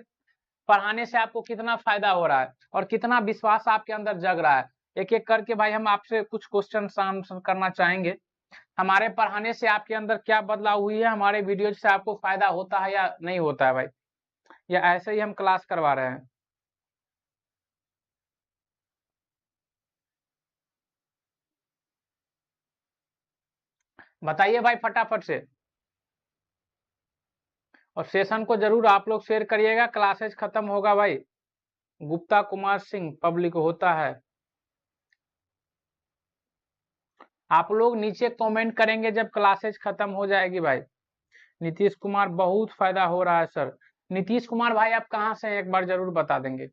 पढ़ाने से आपको कितना फायदा हो रहा है, और कितना विश्वास आपके अंदर जग रहा है। एक एक करके भाई हम आपसे कुछ क्वेश्चन आंसर करना चाहेंगे, हमारे पढ़ाने से आपके अंदर क्या बदलाव हुई है, हमारे वीडियो से आपको फायदा होता है या नहीं होता है भाई, या ऐसे ही हम क्लास करवा रहे हैं। बताइए भाई फटाफट से, और सेशन को जरूर आप लोग शेयर करिएगा, क्लासेज खत्म होगा भाई। गुप्ता कुमार सिंह पब्लिक होता है, आप लोग नीचे कमेंट करेंगे जब क्लासेज खत्म हो जाएगी भाई। नीतीश कुमार बहुत फायदा हो रहा है सर, नीतीश कुमार भाई आप कहाँ से हैं एक बार जरूर बता देंगे।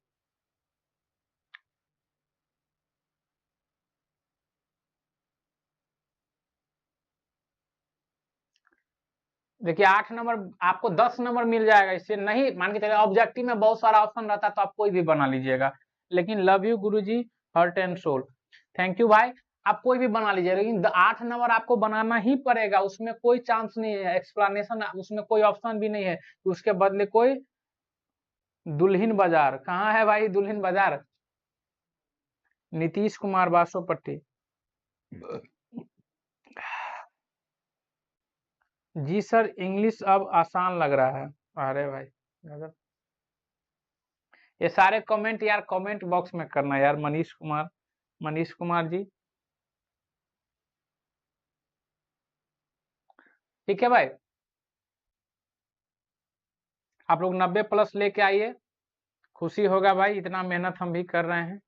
देखिए 8 नंबर आपको 10 नंबर मिल जाएगा, इससे नहीं मान के चलिए ऑब्जेक्टिव में बहुत सारा ऑप्शन रहता तो आप कोई भी बना लीजिएगा, लेकिन लव यू गुरुजी heart and soul, thank you भाई, आप कोई भी बना लीजिए, लेकिन 8 नंबर आपको बनाना ही पड़ेगा, उसमें कोई चांस नहीं है, एक्सप्लेनेशन उसमें कोई ऑप्शन भी नहीं है, उसके बदले कोई दुल्हिन बाजार कहाँ है भाई, दुल्हिन बाजार नीतीश कुमार बासोपट्टी। जी सर इंग्लिश अब आसान लग रहा है, अरे भाई ये सारे कमेंट यार कमेंट बॉक्स में करना यार, मनीष कुमार जी, ठीक है भाई, आप लोग 90 प्लस लेके आइए, खुशी होगा भाई, इतना मेहनत हम भी कर रहे हैं।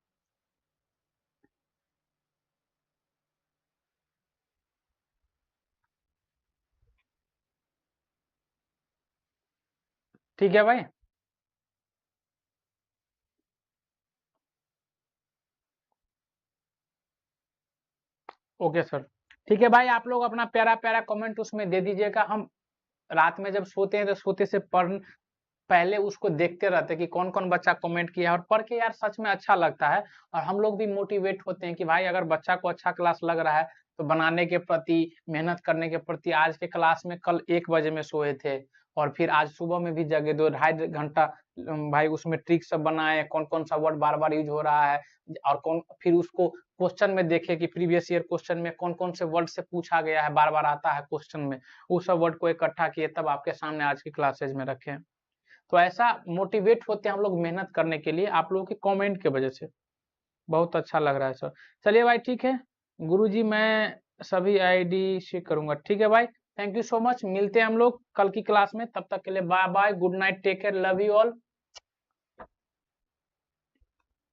ठीक है भाई। ओके सर, ठीक है भाई, आप लोग अपना प्यारा प्यारा कमेंट उसमें दे दीजिएगा। हम रात में जब सोते हैं तो सोते से पहले उसको देखते रहते हैं कि कौन कौन बच्चा कमेंट किया है, और पढ़ के यार सच में अच्छा लगता है। और हम लोग भी मोटिवेट होते हैं कि भाई अगर बच्चा को अच्छा क्लास लग रहा है तो बनाने के प्रति, मेहनत करने के प्रति। आज के क्लास में कल 1 बजे में सोए थे, और फिर आज सुबह में भी जगे 2 ढाई घंटा भाई उसमें ट्रिक सब बनाए, कौन कौन सा वर्ड बार बार यूज हो रहा है, और कौन फिर उसको क्वेश्चन में देखे कि प्रीवियस ईयर क्वेश्चन में कौन कौन से वर्ड से पूछा गया है, बार बार आता है क्वेश्चन में, वो सब वर्ड को इकट्ठा किए तब आपके सामने आज की क्लासेज में रखे। तो ऐसा मोटिवेट होते हैं हम लोग मेहनत करने के लिए, आप लोगों के कमेंट के वजह से। बहुत अच्छा लग रहा है सर। चलिए भाई ठीक है, गुरुजी मैं सभी आईडी शेयर करूंगा। ठीक है भाई, थैंक यू सो मच। मिलते हैं हम लोग कल की क्लास में, तब तक के लिए bye bye, good night, take care, love you all.